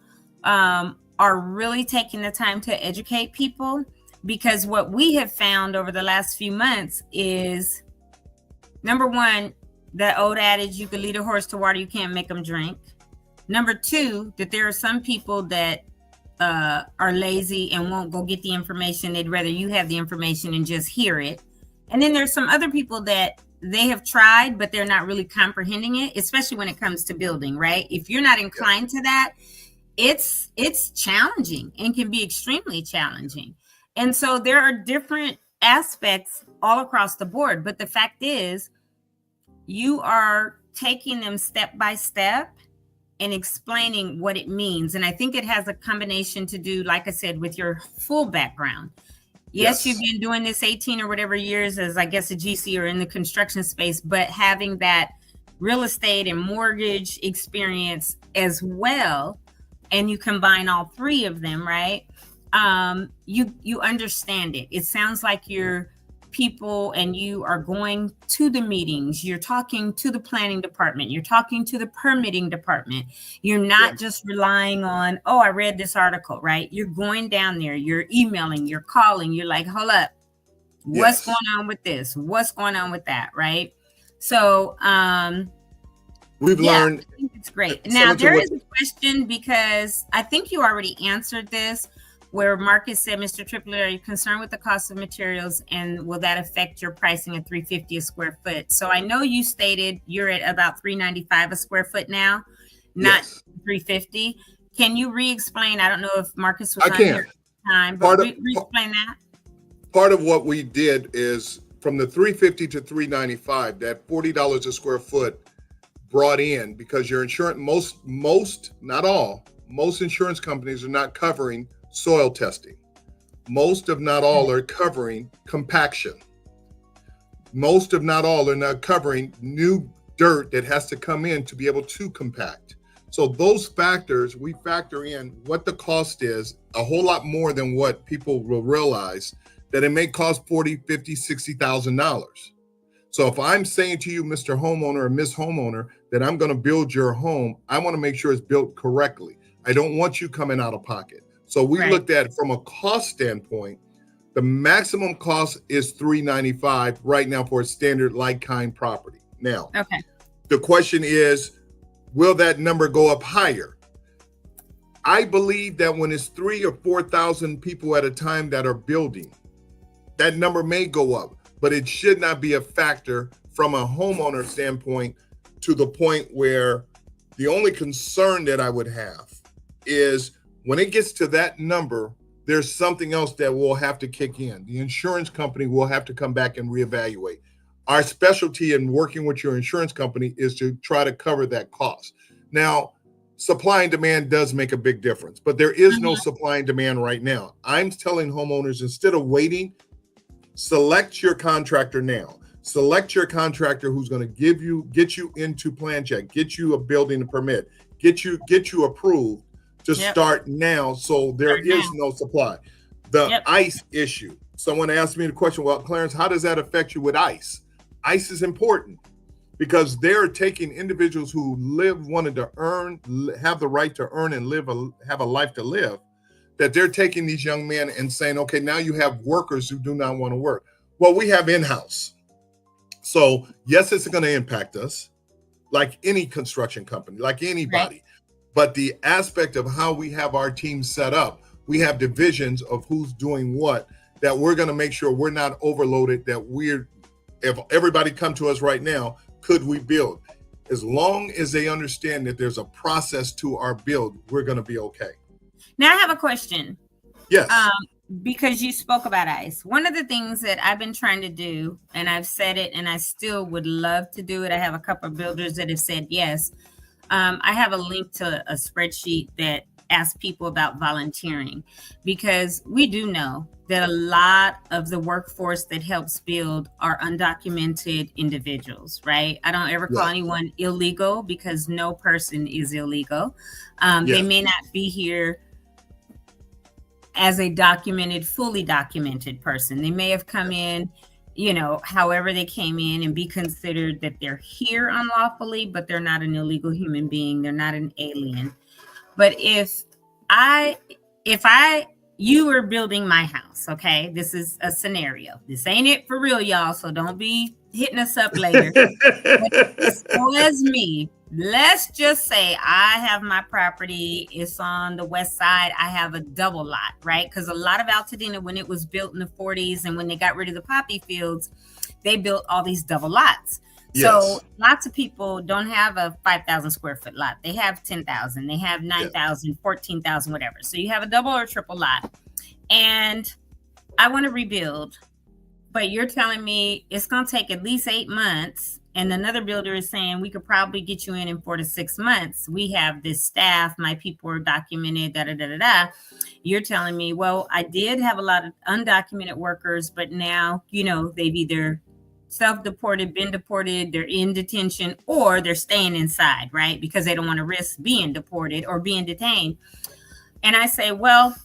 are really taking the time to educate people, because what we have found over the last few months is, number one, that old adage, you can lead a horse to water, you can't make them drink. Number two, that there are some people that are lazy and won't go get the information. They'd rather you have the information and just hear it. And then there's some other people that they have tried, but they're not really comprehending it, especially when it comes to building, right? If you're not inclined to that, it's challenging and can be extremely challenging. And so there are different aspects all across the board. But the fact is, you are taking them step by step and explaining what it means. And I think it has a combination to do, like I said, with your full background. Yes, you've been doing this 18 or whatever years as, I guess, a GC or in the construction space, but having that real estate and mortgage experience as well, and you combine all three of them, right? You understand it. It sounds like you're people and you are going to the meetings, you're talking to the planning department, you're talking to the permitting department. You're not just relying on, oh, I read this article, right? You're going down there, you're emailing, you're calling, you're like, hold up, what's going on with this? What's going on with that, right? So we've learned. I think it's great. Now there is a question, because I think you already answered this, where Marcus said, Mr. Triplett, are you concerned with the cost of materials, and will that affect your pricing at $350 a square foot? So I know you stated you're at about $395 a square foot now, not $350. Can you re-explain? I don't know if Marcus was on here at the time, but re-explain that. Part of what we did is from the $350 to $395, that $40 a square foot brought in, because your insurance, most, not all, most insurance companies are not covering soil testing. Most, if not all, are covering compaction. Most, if not all, are not covering new dirt that has to come in to be able to compact. So those factors, we factor in what the cost is, a whole lot more than what people will realize, that it may cost $40,000, $50,000, $60,000. So if I'm saying to you, Mr. Homeowner or Ms. Homeowner, that I'm going to build your home, I want to make sure it's built correctly. I don't want you coming out of pocket. So we looked at it from a cost standpoint. The maximum cost is $395 right now for a standard like-kind property. Now, the question is, will that number go up higher? I believe that when it's 3,000 or 4,000 people at a time that are building, that number may go up, but it should not be a factor from a homeowner standpoint, to the point where the only concern that I would have is when it gets to that number, there's something else that will have to kick in. The insurance company will have to come back and reevaluate. Our specialty in working with your insurance company is to try to cover that cost. Now, supply and demand does make a big difference, but there is no supply and demand right now. I'm telling homeowners, instead of waiting, select your contractor now. Select your contractor who's going to get you into plan check, get you a building permit, get you approved to start now, so there is no supply. The ice issue. Someone asked me the question, well, Clarence, how does that affect you with ice? Ice is important because they're taking individuals who wanted to earn, have the right to earn and have a life to live, that they're taking these young men and saying, okay, now you have workers who do not want to work. Well, we have in-house. So yes, it's going to impact us like any construction company, like anybody. Right. But the aspect of how we have our team set up, we have divisions of who's doing what, that we're going to make sure we're not overloaded, that if everybody come to us right now, could we build? As long as they understand that there's a process to our build, we're going to be okay. Now I have a question. Yes. Because you spoke about ice. One of the things that I've been trying to do, and I've said it, and I still would love to do it. I have a couple of builders that have said yes. I have a link to a spreadsheet that asks people about volunteering, because we do know that a lot of the workforce that helps build are undocumented individuals, right? I don't ever call anyone illegal, because no person is illegal. They may not be here as a fully documented person. They may have come in, however they came in, and be considered that they're here unlawfully, but they're not an illegal human being. They're not an alien. But if you were building my house, okay, this is a scenario. This ain't it for real, y'all. So don't be hitting us up later. As well as me, let's just say I have my property. It's on the west side. I have a double lot, right? Because a lot of Altadena, when it was built in the 40s and when they got rid of the poppy fields, they built all these double lots. Yes. So lots of people don't have a 5,000 square foot lot. They have 10,000. They have 9,000, 14,000, whatever. So you have a double or triple lot. And I want to rebuild, but you're telling me it's going to take at least 8 months. And another builder is saying we could probably get you in 4 to 6 months. We have this staff. My people are documented, You're telling me, well, I did have a lot of undocumented workers, but now, they've either self-deported, been deported, they're in detention, or they're staying inside, right? Because they don't want to risk being deported or being detained. And I say, well,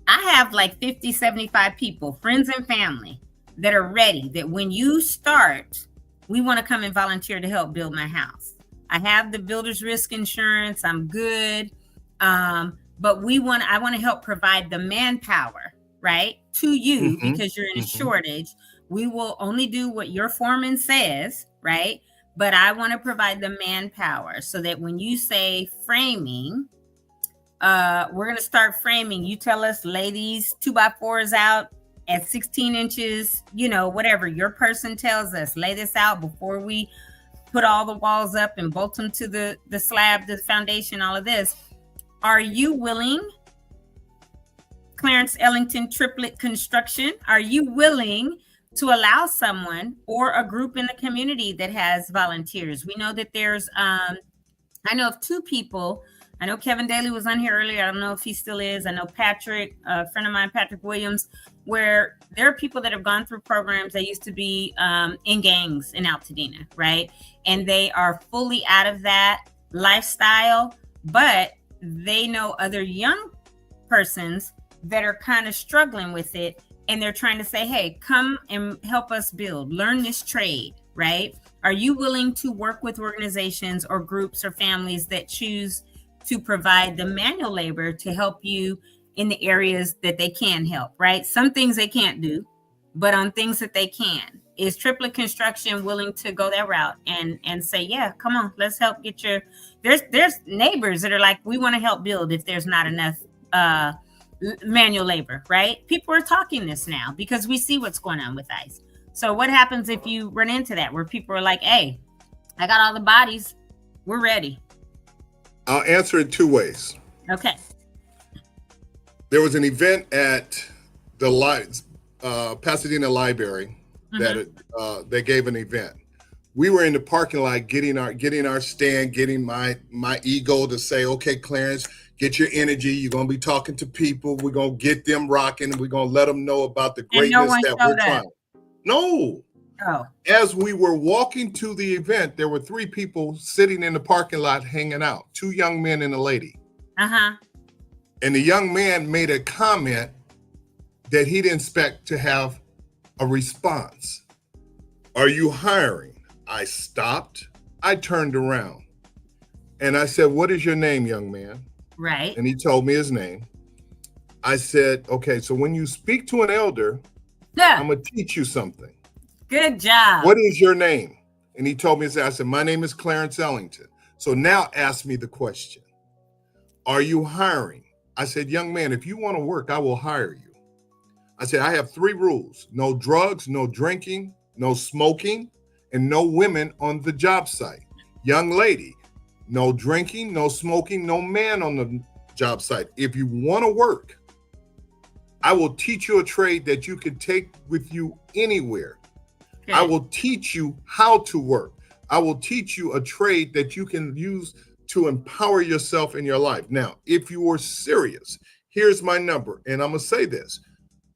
I have like 50, 75 people, friends and family, that are ready, that when you start, we want to come and volunteer to help build my house. I have the builder's risk insurance. I'm good. But I want to help provide the manpower, right, to you, because you're in a shortage. We will only do what your foreman says, right? But I want to provide the manpower so that when you say framing, we're going to start framing. You tell us, lay these 2x4s out at 16 inches, whatever your person tells us, lay this out before we put all the walls up and bolt them to the slab, the foundation, all of this. Are you willing, Clarence Ellington Triplett Construction, are you willing to allow someone or a group in the community that has volunteers? We know that there's, I know of 2 people. I know Kevin Daly was on here earlier. I don't know if he still is. I know Patrick, a friend of mine, Patrick Williams, where there are people that have gone through programs. They used to be in gangs in Altadena, right? And they are fully out of that lifestyle, but they know other young persons that are kind of struggling with it. And they're trying to say, hey, come and help us build, learn this trade, right? Are you willing to work with organizations or groups or families that choose to provide the manual labor to help you in the areas that they can help, right? Some things they can't do, but on things that they can. Is Triplett Construction willing to go that route and say, yeah, come on, let's help get there's neighbors that are like, we want to help build if there's not enough manual labor, right? People are talking this now because we see what's going on with ICE. So what happens if you run into that where people are like, hey, I got all the bodies, we're ready? I'll answer it 2 ways. Okay. There was an event at the Pasadena Library that they gave an event. We were in the parking lot getting our stand, getting my ego to say, okay, Clarence, get your energy. You're going to be talking to people. We're going to get them rocking. We're going to let them know about the greatness that we're trying. No, Oh. As we were walking to the event, there were 3 people sitting in the parking lot hanging out, 2 young men and a lady. Uh-huh. And the young man made a comment that he didn't expect to have a response. Are you hiring? I stopped. I turned around and I said, what is your name, young man? Right. And he told me his name. I said, okay, so when you speak to an elder, Yeah. I'm going to teach you something. Good job. What is your name? And he told me, I said, my name is Clarence Ellington. So now ask me the question. Are you hiring? I said, young man, if you want to work, I will hire you. I said, I have 3 rules: no drugs, no drinking, no smoking, and no women on the job site. Young lady, no drinking, no smoking, no man on the job site. If you want to work, I will teach you a trade that you can take with you anywhere. Good. I will teach you how to work. I will teach you a trade that you can use to empower yourself in your life. Now, if you are serious, here's my number. And I'm going to say this.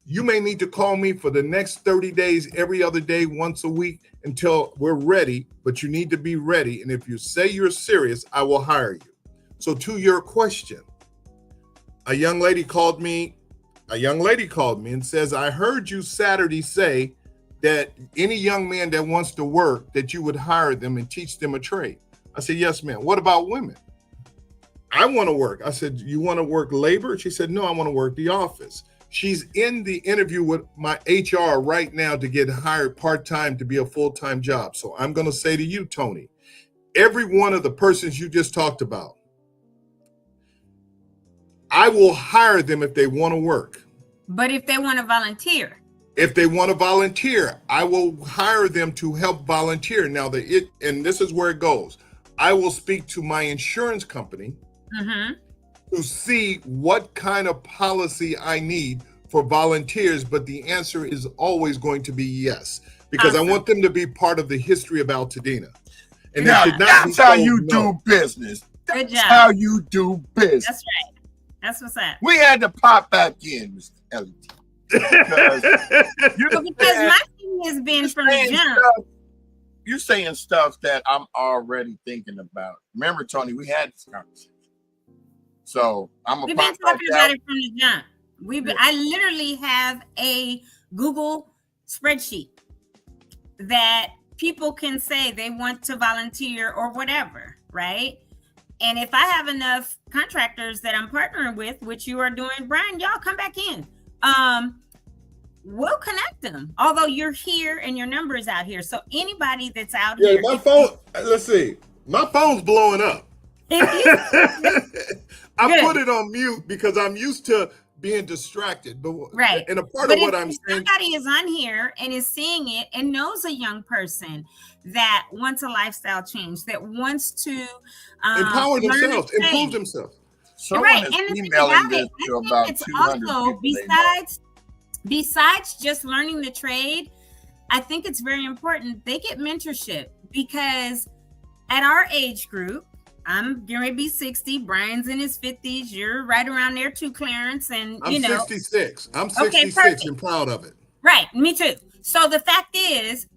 You may need to call me for the next 30 days, every other day, once a week until we're ready, but you need to be ready. And if you say you're serious, I will hire you. So to your question, a young lady called me and says, I heard you Saturday say that any young man that wants to work, that you would hire them and teach them a trade. I said, yes, ma'am. What about women? I want to work. I said, you want to work labor? She said, no, I want to work the office. She's in the interview with my HR right now to get hired part-time to be a full-time job. So I'm going to say to you, Toni, every one of the persons you just talked about, I will hire them if they want to work. But if they want to volunteer. If they want to volunteer, I will hire them to help volunteer. Now, and this is where it goes. I will speak to my insurance company to see what kind of policy I need for volunteers, but the answer is always going to be yes, because I want them to be part of the history of Altadena. And now, they should not that's be how told you no. do business. Good That's job. how you do business. That's right. That's what's up. We had to pop back in, Mr. Ellington. Because My thing has been from the jump. You're saying stuff that I'm already thinking about. Remember, Toni, we had this conversation. So I'm We've gonna been talking about it from the jump. I literally have a Google spreadsheet that people can say they want to volunteer or whatever, right? And if I have enough contractors that I'm partnering with, which you are doing, Brian, y'all come back in. We'll connect them. Although you're here and your number is out here. So anybody that's out here. My phone, let's see. My phone's blowing up. I put it on mute because I'm used to being distracted. But right. And a part of what I'm saying. Somebody is on here and is seeing it and knows a young person that wants a lifestyle change, that wants to empower themselves, improve themselves. Someone right. is And emailing this to about it's 200 also besides just learning the trade, I think it's very important they get mentorship, because at our age group, I'm getting ready to be 60. Brian's in his 50s. You're right around there too, Clarence. And I'm 66. I'm 66 and proud of it. Right. Me too. So the fact is,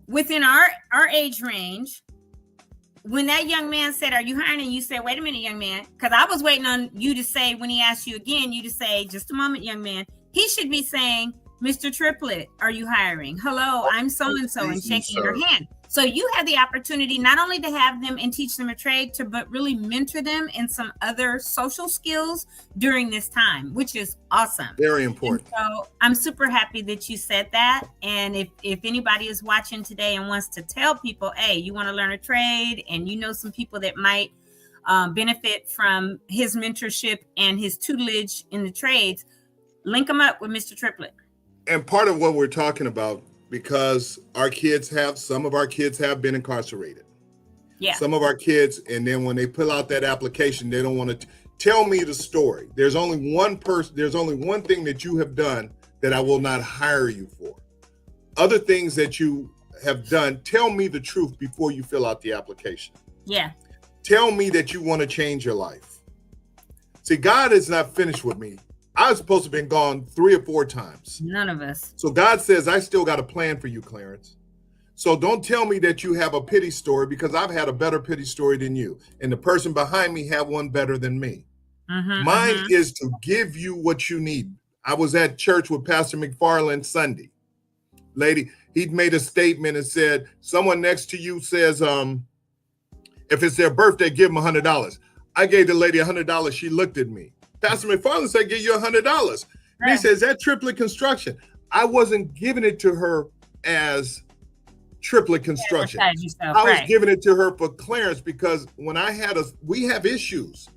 within our age range, when that young man said, are you hiring? And you said, wait a minute, young man, because I was waiting on you to say, when he asked you again, you to say, just a moment, young man. He should be saying, Mr. Triplett, are you hiring? Hello, I'm so-and-so, and shaking your hand. So you have the opportunity not only to have them and teach them a trade, but really mentor them in some other social skills during this time, which is awesome. Very important. And so I'm super happy that you said that. And if anybody is watching today and wants to tell people, hey, you want to learn a trade and you know some people that might benefit from his mentorship and his tutelage in the trades, link them up with Mr. Triplett. And part of what we're talking about, because some of our kids have been incarcerated. Yeah. Some of our kids, and then when they pull out that application, they don't want to tell me the story. There's only one thing that you have done that I will not hire you for. Other things that you have done, tell me the truth before you fill out the application. Yeah. Tell me that you want to change your life. See, God is not finished with me. I was supposed to have been gone 3 or 4 times. None of us. So God says, I still got a plan for you, Clarence. So don't tell me that you have a pity story, because I've had a better pity story than you. And the person behind me had one better than me. Mine is to give you what you need. I was at church with Pastor McFarland Sunday. Lady, he'd made a statement and said, someone next to you says, if it's their birthday, give them $100. I gave the lady $100. She looked at me. Pastor McFarland said, give you $100. Right. And he says, that Triplett construction. I wasn't giving it to her as Triplett construction. I was giving it to her for Clarence, because when we have issues.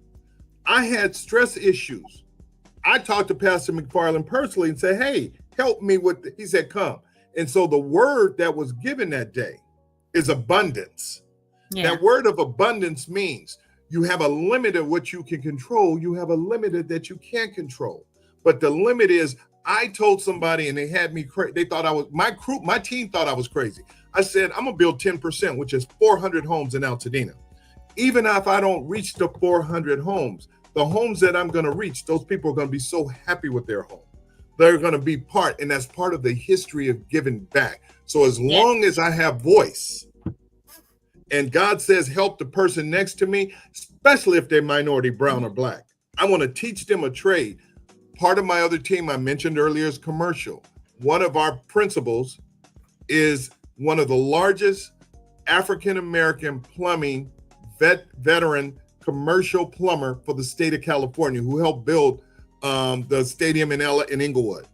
I had stress issues. I talked to Pastor McFarland personally and said, hey, help me with he said, come. And so the word that was given that day is abundance. Yeah. That word of abundance means you have a limit of what you can control. You have a limit of that you can't control. But the limit is, I told somebody and they had me crazy. They thought I was, my team thought I was crazy. I said, I'm gonna build 10%, which is 400 homes in Altadena. Even if I don't reach the 400 homes, the homes that I'm gonna reach, those people are gonna be so happy with their home. They're gonna be part, and that's part of the history of giving back. So as long as I have voice, and God says, help the person next to me, especially if they're minority, brown or black, I wanna teach them a trade. Part of my other team I mentioned earlier is commercial. One of our principals is one of the largest African-American plumbing veteran commercial plumber for the state of California, who helped build the stadium in Inglewood.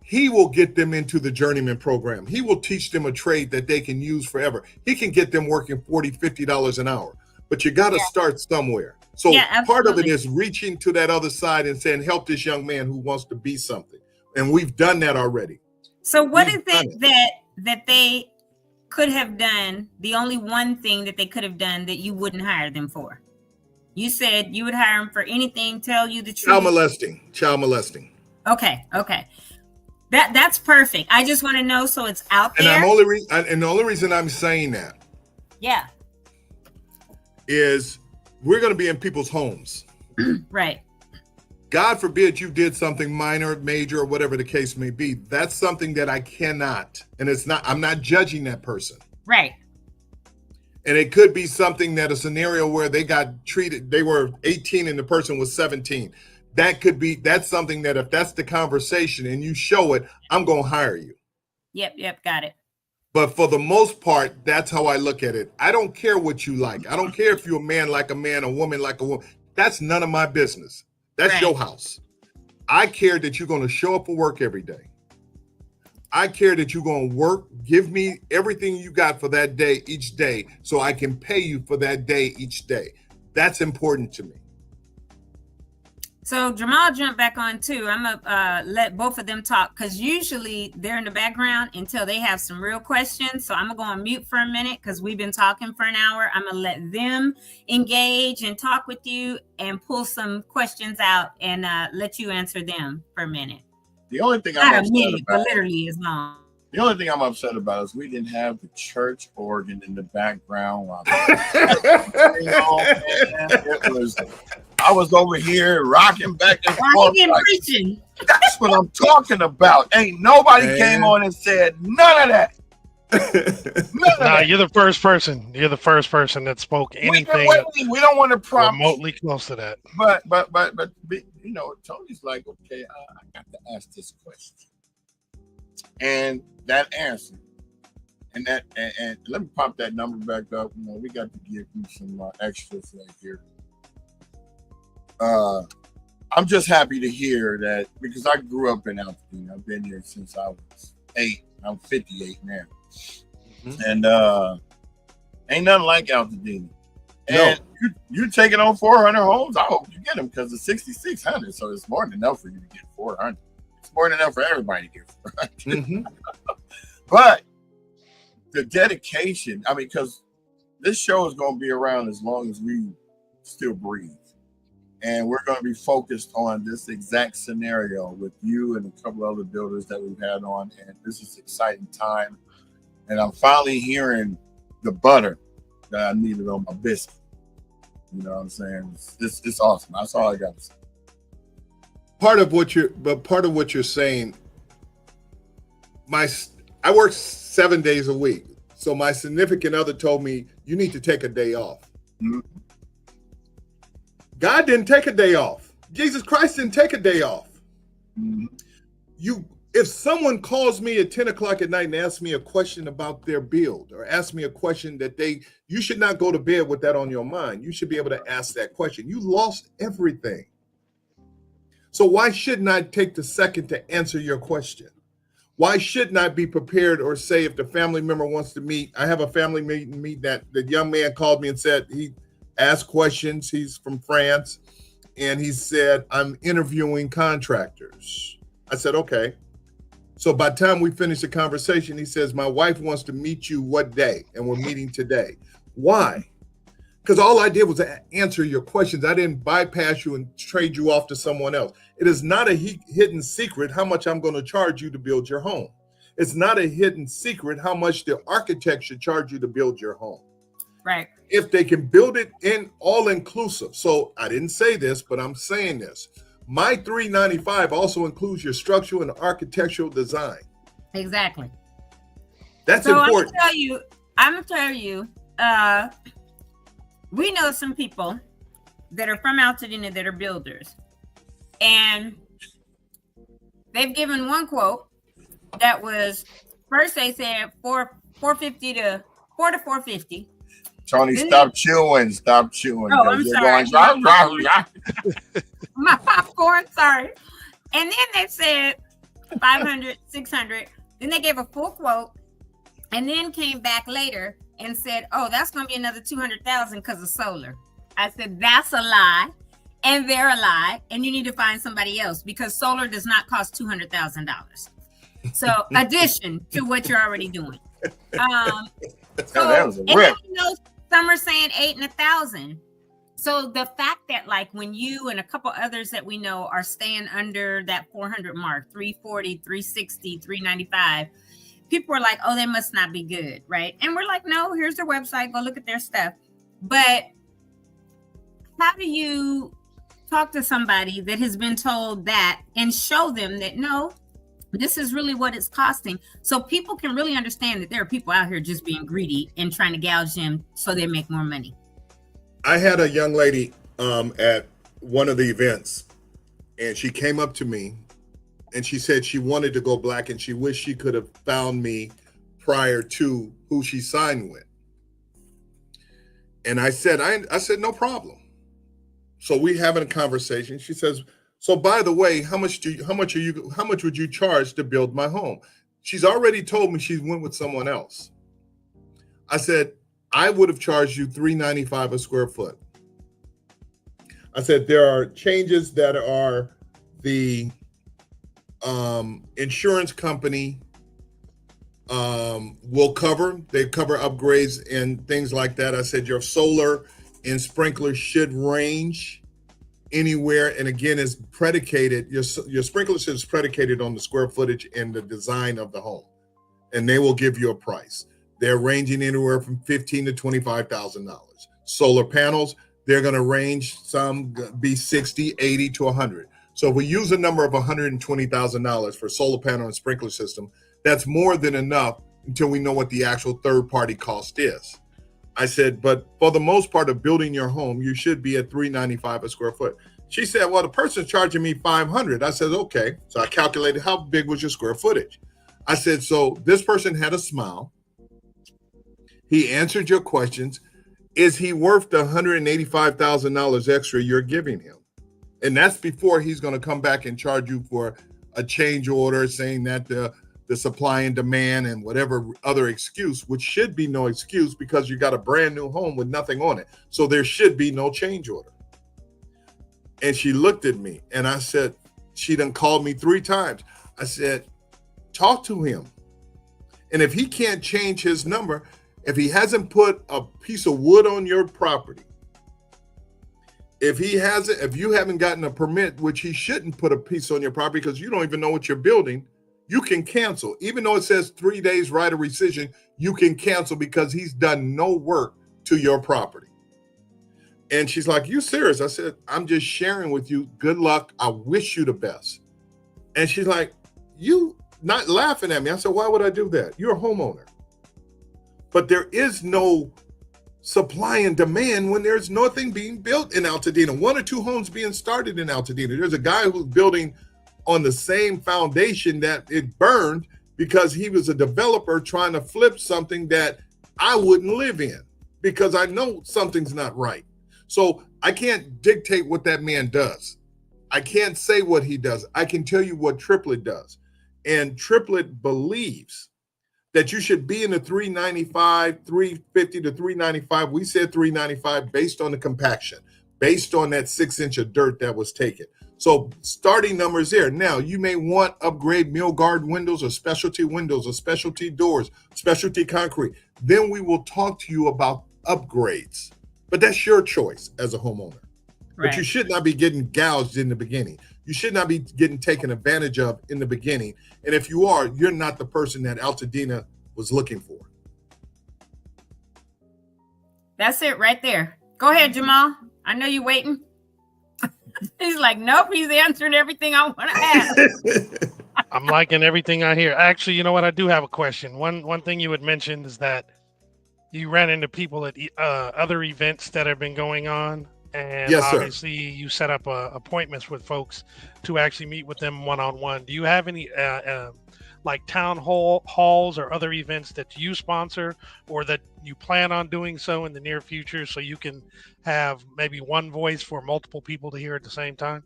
He will get them into the journeyman program. He will teach them a trade that they can use forever. He can get them working $40, $50 an hour, but you got to start somewhere. So part of it is reaching to that other side and saying, help this young man who wants to be something. And we've done that already. So what is it that they could have done, the only one thing that they could have done that you wouldn't hire them for? You said you would hire them for anything, tell you the truth. Child molesting. Okay. That's perfect. I just want to know, so it's out there. And the only reason I'm saying that is we're going to be in people's homes. Right. God forbid you did something minor, major, or whatever the case may be. That's something that I cannot, and I'm not judging that person. Right. And it could be something that a scenario where they got treated, they were 18 and the person was 17. That's something that if that's the conversation and you show it, I'm going to hire you. Yep. Got it. But for the most part, that's how I look at it. I don't care what you like. I don't care if you're a man like a man, a woman like a woman. That's none of my business. That's your house. I care that you're going to show up for work every day. I care that you're going to work, give me everything you got for that day, each day, so I can pay you for that day, each day. That's important to me. So Jamal jumped back on too. I'm gonna let both of them talk, because usually they're in the background until they have some real questions. So I'm gonna go on mute for a minute because we've been talking for an hour. I'm gonna let them engage and talk with you and pull some questions out and let you answer them for a minute. The only thing literally is long. The only thing I'm upset about is we didn't have the church organ in the background. I was over here rocking back and forth. Preaching. That's what I'm talking about. Ain't nobody came on and said none of that. You're the first person. You're the first person that spoke anything. We don't want to promise remotely close to that. But you know, Tony's like, okay, I got to ask this question, and that answer, and let me pop that number back up. You know, we got to give you some extras right here. I'm just happy to hear that, because I grew up in Altadena. I've been here since I was 8. I'm 58 now. And ain't nothing like Altadena. And you're taking on 400 homes. I hope you get them, because it's 6,600, so it's more than enough for you to get 400. It's more than enough for everybody to get 400. But the dedication, I mean, because this show is going to be around as long as we still breathe. And we're going to be focused on this exact scenario with you and a couple other builders that we've had on. And this is an exciting time. And I'm finally hearing the butter that I needed on my biscuit. You know what I'm saying? It's awesome. That's all I got to say. Part of what you're saying, I work 7 days a week. So my significant other told me, you need to take a day off. Mhm. God didn't take a day off. Jesus Christ didn't take a day off. Mhm. If someone calls me at 10 o'clock at night and asks me a question about their build, or asks me a question that you should not go to bed with that on your mind. You should be able to ask that question. You lost everything. So why shouldn't I take the second to answer your question? Why shouldn't I be prepared, or say if the family member wants to meet? I have a family meeting that the young man called me and said he asked questions. He's from France, and he said, I'm interviewing contractors. I said, okay. So by the time we finish the conversation, he says, my wife wants to meet you what day? And we're meeting today. Why? Because all I did was answer your questions. I didn't bypass you and trade you off to someone else. It is not a hidden secret how much I'm going to charge you to build your home. It's not a hidden secret how much the architect should charge you to build your home. Right. If they can build it in all inclusive. So I didn't say this, but I'm saying this. My $395 also includes your structural and architectural design. Exactly. That's so important. I'm gonna tell you, we know some people that are from Altadena that are builders, and they've given one quote that was, first they said 450 to 450. Toni, stop chewing. Stop chewing. Oh, I'm sorry. Going, My popcorn, sorry. And then they said 500, 600. Then they gave a full quote, and then came back later and said, oh, that's going to be another 200,000 because of solar. I said, that's a lie, and they're a lie, and you need to find somebody else, because solar does not cost $200,000. So addition to what you're already doing. that was a rip. Some are saying 8 and 1,000. So the fact that, like, when you and a couple others that we know are staying under that 400 mark, 340, 360, 395, people are like, oh, they must not be good, right? And we're like, no, here's their website, go look at their stuff. But how do you talk to somebody that has been told that and show them that, no, this is really what it's costing, so people can really understand that there are people out here just being greedy and trying to gouge them so they make more money? I had a young lady at one of the events, and she came up to me and she said she wanted to go black and she wished she could have found me prior to who she signed with. And I said, no problem. So we having a conversation. She says, so by the way, how much would you charge to build my home? She's already told me she went with someone else. I said, I would have charged you $395 a square foot. I said, there are changes that are the insurance company will cover. They cover upgrades and things like that. I said, your solar and sprinklers should range anywhere, and again, is predicated, your sprinkler system is predicated on the square footage and the design of the home, and they will give you a price. They're ranging anywhere from $15,000 to $25,000. Solar panels, they're going to range, some be 60, 80 to 100. So if we use a number of $120,000 for solar panel and sprinkler system, that's more than enough until we know what the actual third-party cost is. I said, but for the most part of building your home, you should be at $395 a square foot. She said, well, the person's charging me $500. I said, okay. So I calculated how big was your square footage. I said, so this person had a smile. He answered your questions. Is he worth the $185,000 extra you're giving him? And that's before he's going to come back and charge you for a change order, saying that the supply and demand and whatever other excuse, which should be no excuse because you got a brand new home with nothing on it. So there should be no change order. And she looked at me and I said, she done called me 3 times. I said, talk to him. And if he can't change his number, if he hasn't put a piece of wood on your property, if you haven't gotten a permit, which he shouldn't put a piece on your property because you don't even know what you're building, you can cancel. Even though it says 3 days right of rescission, you can cancel because he's done no work to your property. And she's like, you serious? I said, I'm just sharing with you. Good luck. I wish you the best. And she's like, you not laughing at me. I said, why would I do that? You're a homeowner. But there is no supply and demand when there's nothing being built in Altadena. 1 or 2 homes being started in Altadena. There's a guy who's building on the same foundation that it burned because he was a developer trying to flip something that I wouldn't live in because I know something's not right. So I can't dictate what that man does. I can't say what he does. I can tell you what Triplett does. And Triplett believes that you should be in the 395, 350 to 395. We said 395 based on the compaction, based on that 6 inch of dirt that was taken. So starting numbers there. Now you may want upgrade mill guard windows or specialty doors, specialty concrete. Then we will talk to you about upgrades, but that's your choice as a homeowner. Right. But you should not be getting gouged in the beginning. You should not be getting taken advantage of in the beginning. And if you are, you're not the person that Altadena was looking for. That's it right there. Go ahead, Jamal. I know you're waiting. He's like, nope, he's answering everything I want to ask. I'm liking everything I hear. Actually, you know what? I do have a question. One thing you had mentioned is that you ran into people at other events that have been going on. And yes, obviously you set up appointments with folks to actually meet with them one-on-one. Do you have any like town halls or other events that you sponsor or that you plan on doing so in the near future so you can have maybe one voice for multiple people to hear at the same time?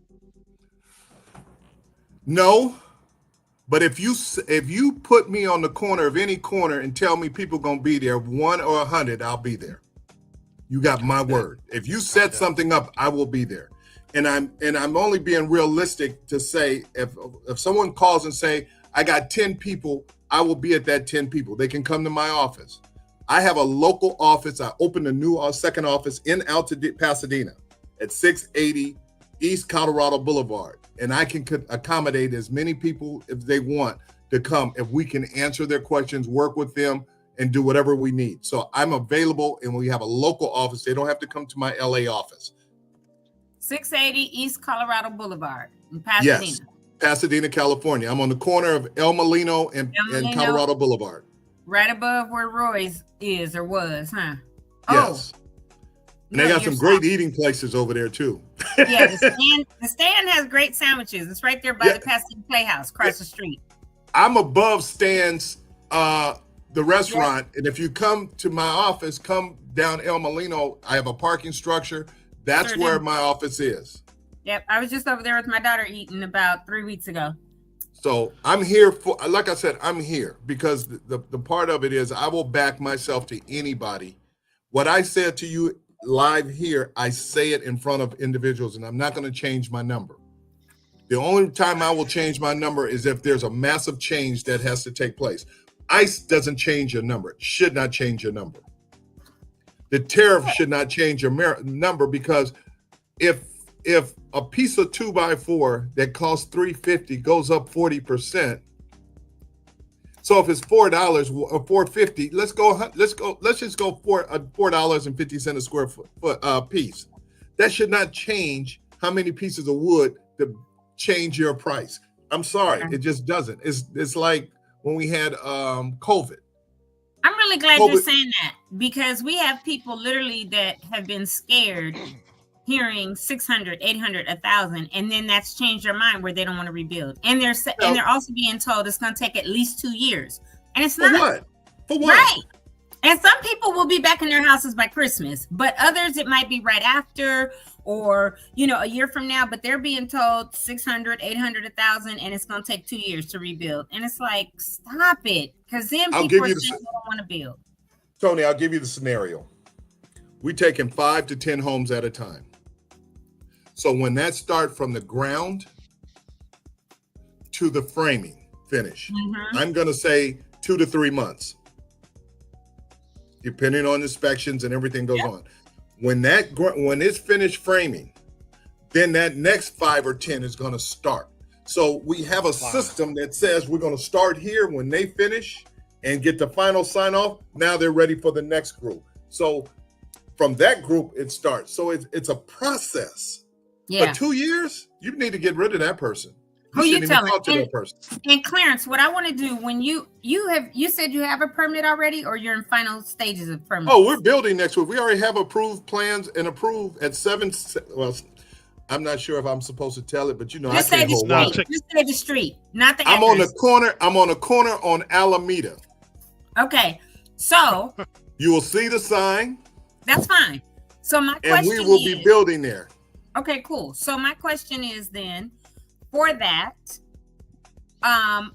No, but if you put me on the corner of any corner and tell me people gonna be there, 1 or 100, I'll be there. You got my word. If you set something up, I will be there. And I'm only being realistic to say if someone calls and say, I got 10 people, I will be at that 10 people. They can come to my office. I have a local office. I opened a new second office in Pasadena at 680 East Colorado Boulevard. And I can accommodate as many people if they want to come, if we can answer their questions, work with them, and do whatever we need. So I'm available, and we have a local office. They don't have to come to my LA office. 680 East Colorado Boulevard in Pasadena. Yes, Pasadena, California. I'm on the corner of El Molino and Colorado Boulevard. Right above where Roy's is or was, huh? Yes. Oh. And they got some great eating places over there, too. Yeah, the stand has great sandwiches. It's right there by the Pasadena Playhouse, across the street. I'm above Stan's, the restaurant, and if you come to my office, come down El Molino. I have a parking structure. That's where my office is. Yep, I was just over there with my daughter eating about 3 weeks ago. So I'm here for, like I said, I'm here because the part of it is I will back myself to anybody. What I said to you live here, I say it in front of individuals, and I'm not going to change my number. The only time I will change my number is if there's a massive change that has to take place. ICE doesn't change your number. It should not change your number. The tariff should not change your number because if a piece of 2x4 that costs $3.50 goes up 40%, so if it's $4 or $4.50, let's just go for $4.50 a square foot piece. That should not change how many pieces of wood to change your price. I'm sorry, it just doesn't. It's like when we had COVID. I'm really glad you're saying that because we have people literally that have been scared hearing 600, 800, 1,000, and then that's changed their mind where they don't want to rebuild. And they're also being told it's going to take at least 2 years. And it's not. For what? Right. And some people will be back in their houses by Christmas, but others it might be right after or, a year from now, but they're being told 600, 800, 1,000, and it's going to take 2 years to rebuild. And it's like, stop it. Because then people are saying they don't want to build. Tony, I'll give you the scenario. We're taking 5 to 10 homes at a time. So when that starts from the ground to the framing finish, I'm going to say 2 to 3 months, depending on inspections and everything goes on. When it's finished framing, then that next 5 or 10 is going to start. So we have a system that says we're going to start here when they finish and get the final sign off. Now they're ready for the next group. So from that group, it starts. So it's a process. Yeah. But 2 years, you need to get rid of that person. Who you shouldn't even telling? talk to that person. And Clarence, what I want to do when you said you have a permit already, or you're in final stages of permit? Oh, we're building next week. We already have approved plans and approved at 7. Well, I'm not sure if I'm supposed to tell it, but you know, Just I say can't the hold street. water. Just say the street, not the I'm address. on a corner on Alameda. Okay, so You will see the sign, that's fine. So my question and we will be building there. Okay, cool. So my question is then, for that,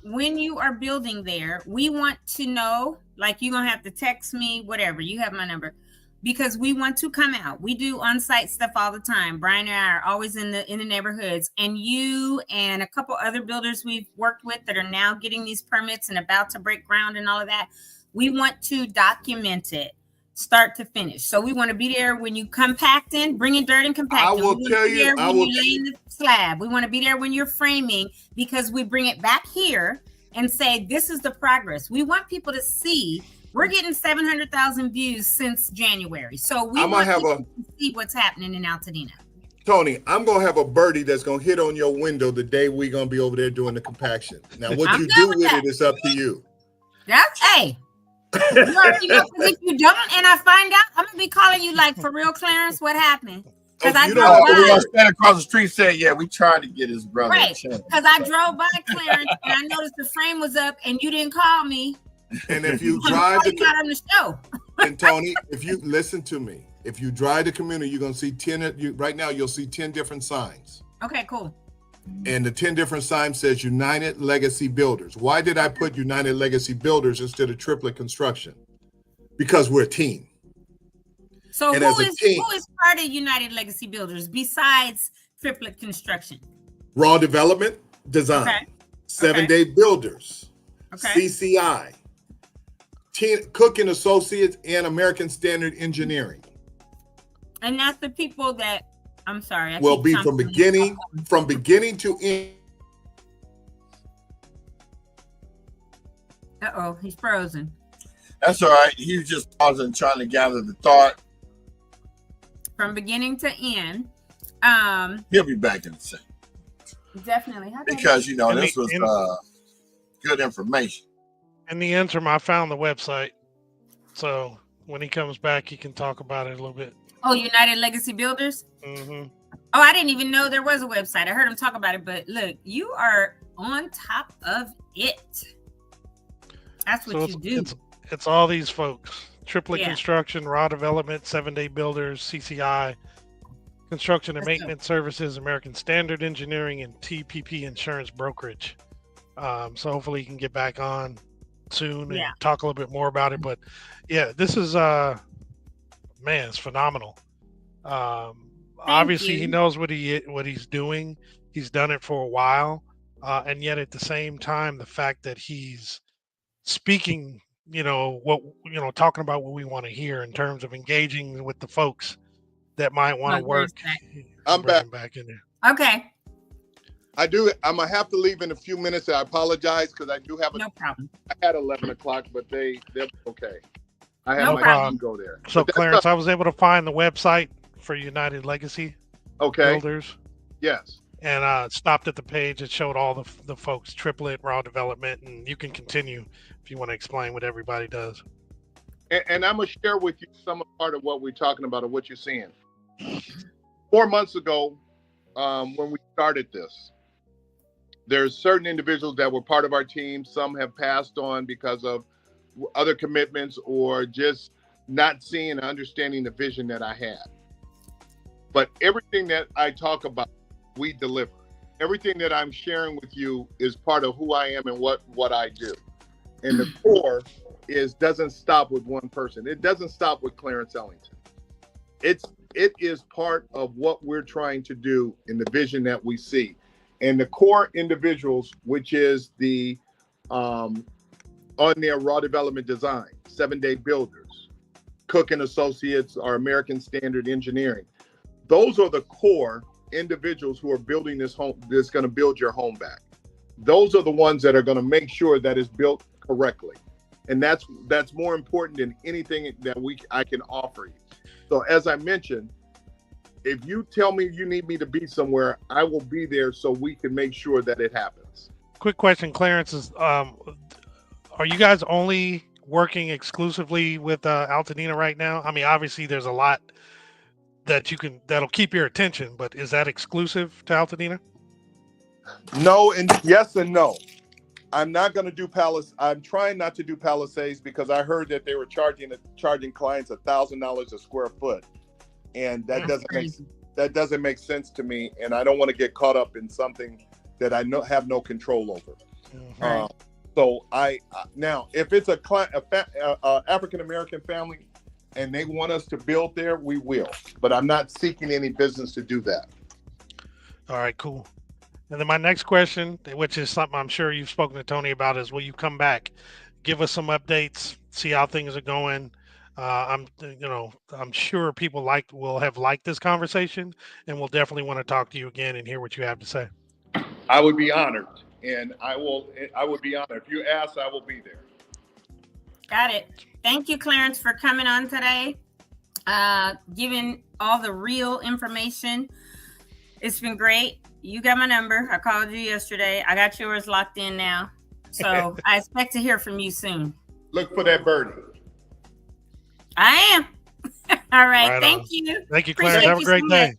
when you are building there, we want to know, like, you're gonna have to text me, whatever. You have my number, because we want to come out. We do on-site stuff all the time. Brian and I are always in the neighborhoods, and you and a couple other builders we've worked with that are now getting these permits and about to break ground and all of that. We want to document it, start to finish. So we want to be there when you compacting, bringing dirt and compacting. I will tell you, when you're laying the slab. We want to be there when you're framing, because we bring it back here and say, this is the progress. We want people to see. We're getting 700,000 views since January. So we want people to see what's happening in Altadena. Tony, I'm going to have a birdie that's going to hit on your window the day we're going to be over there doing the compaction. Now, what you do with it is up to you. That's, hey. You already know, because if you don't and I find out, I'm gonna be calling you like, for real, Clarence, what happened? Because I drove by. We're gonna stand across the street saying, yeah, we tried to get his brother. Right. Because I drove by, Clarence, and I noticed the frame was up and you didn't call me. And if you drive on the show. And Tony, if you listen to me, if you drive the community, you're gonna see 10. Right now, you'll see 10 different signs. Okay, cool. And the 10 different signs says United Legacy Builders. Why did I put United Legacy Builders instead of Triplett Construction? Because we're a team. So who is part of United Legacy Builders besides Triplett Construction? Raw Development Design, okay. 7-Day Builders, okay. CCI, Cook and Associates, and American Standard Engineering. And that's the people that, I'm sorry. Will be from beginning to end. Uh-oh, he's frozen. That's all right. He's just pausing, trying to gather the thought. From beginning to end. He'll be back in a second. Definitely. Because, you know, this was good information. In the interim, I found the website. So when he comes back, he can talk about it a little bit. Oh, United Legacy Builders? Mm-hmm. Oh, I didn't even know there was a website. I heard him talk about it, but look, you are on top of it. That's what you do. It's all these folks. Triplett Construction, Raw Development, 7-Day Builders, CCI, Construction and Maintenance Services, American Standard Engineering, and TPP Insurance Brokerage. So hopefully you can get back on soon and talk a little bit more about it. But yeah, this is man, it's phenomenal. Obviously he knows what he's doing. He's done it for a while, and yet at the same time, the fact that he's speaking, talking about what we want to hear in terms of engaging with the folks that might want to work. I'm back in there. Okay. I'm gonna have to leave in a few minutes. I apologize because I do have no problem. I had 11 o'clock, but they're okay. I have no my problem. team go there. So Clarence, I was able to find the website for United Legacy Builders. Yes. And stopped at the page that showed all the folks, Triplett, Raw Development, and you can continue if you want to explain what everybody does. And I'm gonna share with you some part of what we're talking about, or what you're seeing. 4 months ago, when we started this, there's certain individuals that were part of our team. Some have passed on because of other commitments or just not seeing and understanding the vision that I had. But everything that I talk about, we deliver. Everything that I'm sharing with you is part of who I am and what I do. And the core doesn't stop with one person. It doesn't stop with Clarence Ellington. It is part of what we're trying to do in the vision that we see. And the core individuals, which is the on their Raw Development Design, 7-Day Builders, Cook and Associates, or American Standard Engineering. Those are the core individuals who are building this home, that's going to build your home back. Those are the ones that are going to make sure that it's built correctly. And that's more important than anything that I can offer you. So as I mentioned, if you tell me you need me to be somewhere, I will be there so we can make sure that it happens. Quick question, Clarence, is are you guys only working exclusively with Altadena right now? I mean, obviously there's a lot that'll keep your attention, but is that exclusive to Altadena? No, and yes and no. I'm not going to do Palace. I'm trying not to do Palisades because I heard that they were charging clients $1,000 a square foot, and that doesn't make sense to me. And I don't want to get caught up in something that I have no control over. Mm-hmm. So now, if it's a African American family and they want us to build there, we will. But I'm not seeking any business to do that. All right, cool. And then my next question, which is something I'm sure you've spoken to Toni about, is will you come back, give us some updates, see how things are going? I'm sure people will have liked this conversation, and will definitely want to talk to you again and hear what you have to say. I would be honored, and I would be honored. If you ask, I will be there. Got it. Thank you, Clarence, for coming on today, giving all the real information. It's been great. You got my number. I called you yesterday. I got yours locked in now. So I expect to hear from you soon. Look for that birdie. I am. All right. Thank you. Thank you, Clarence. Have a great day.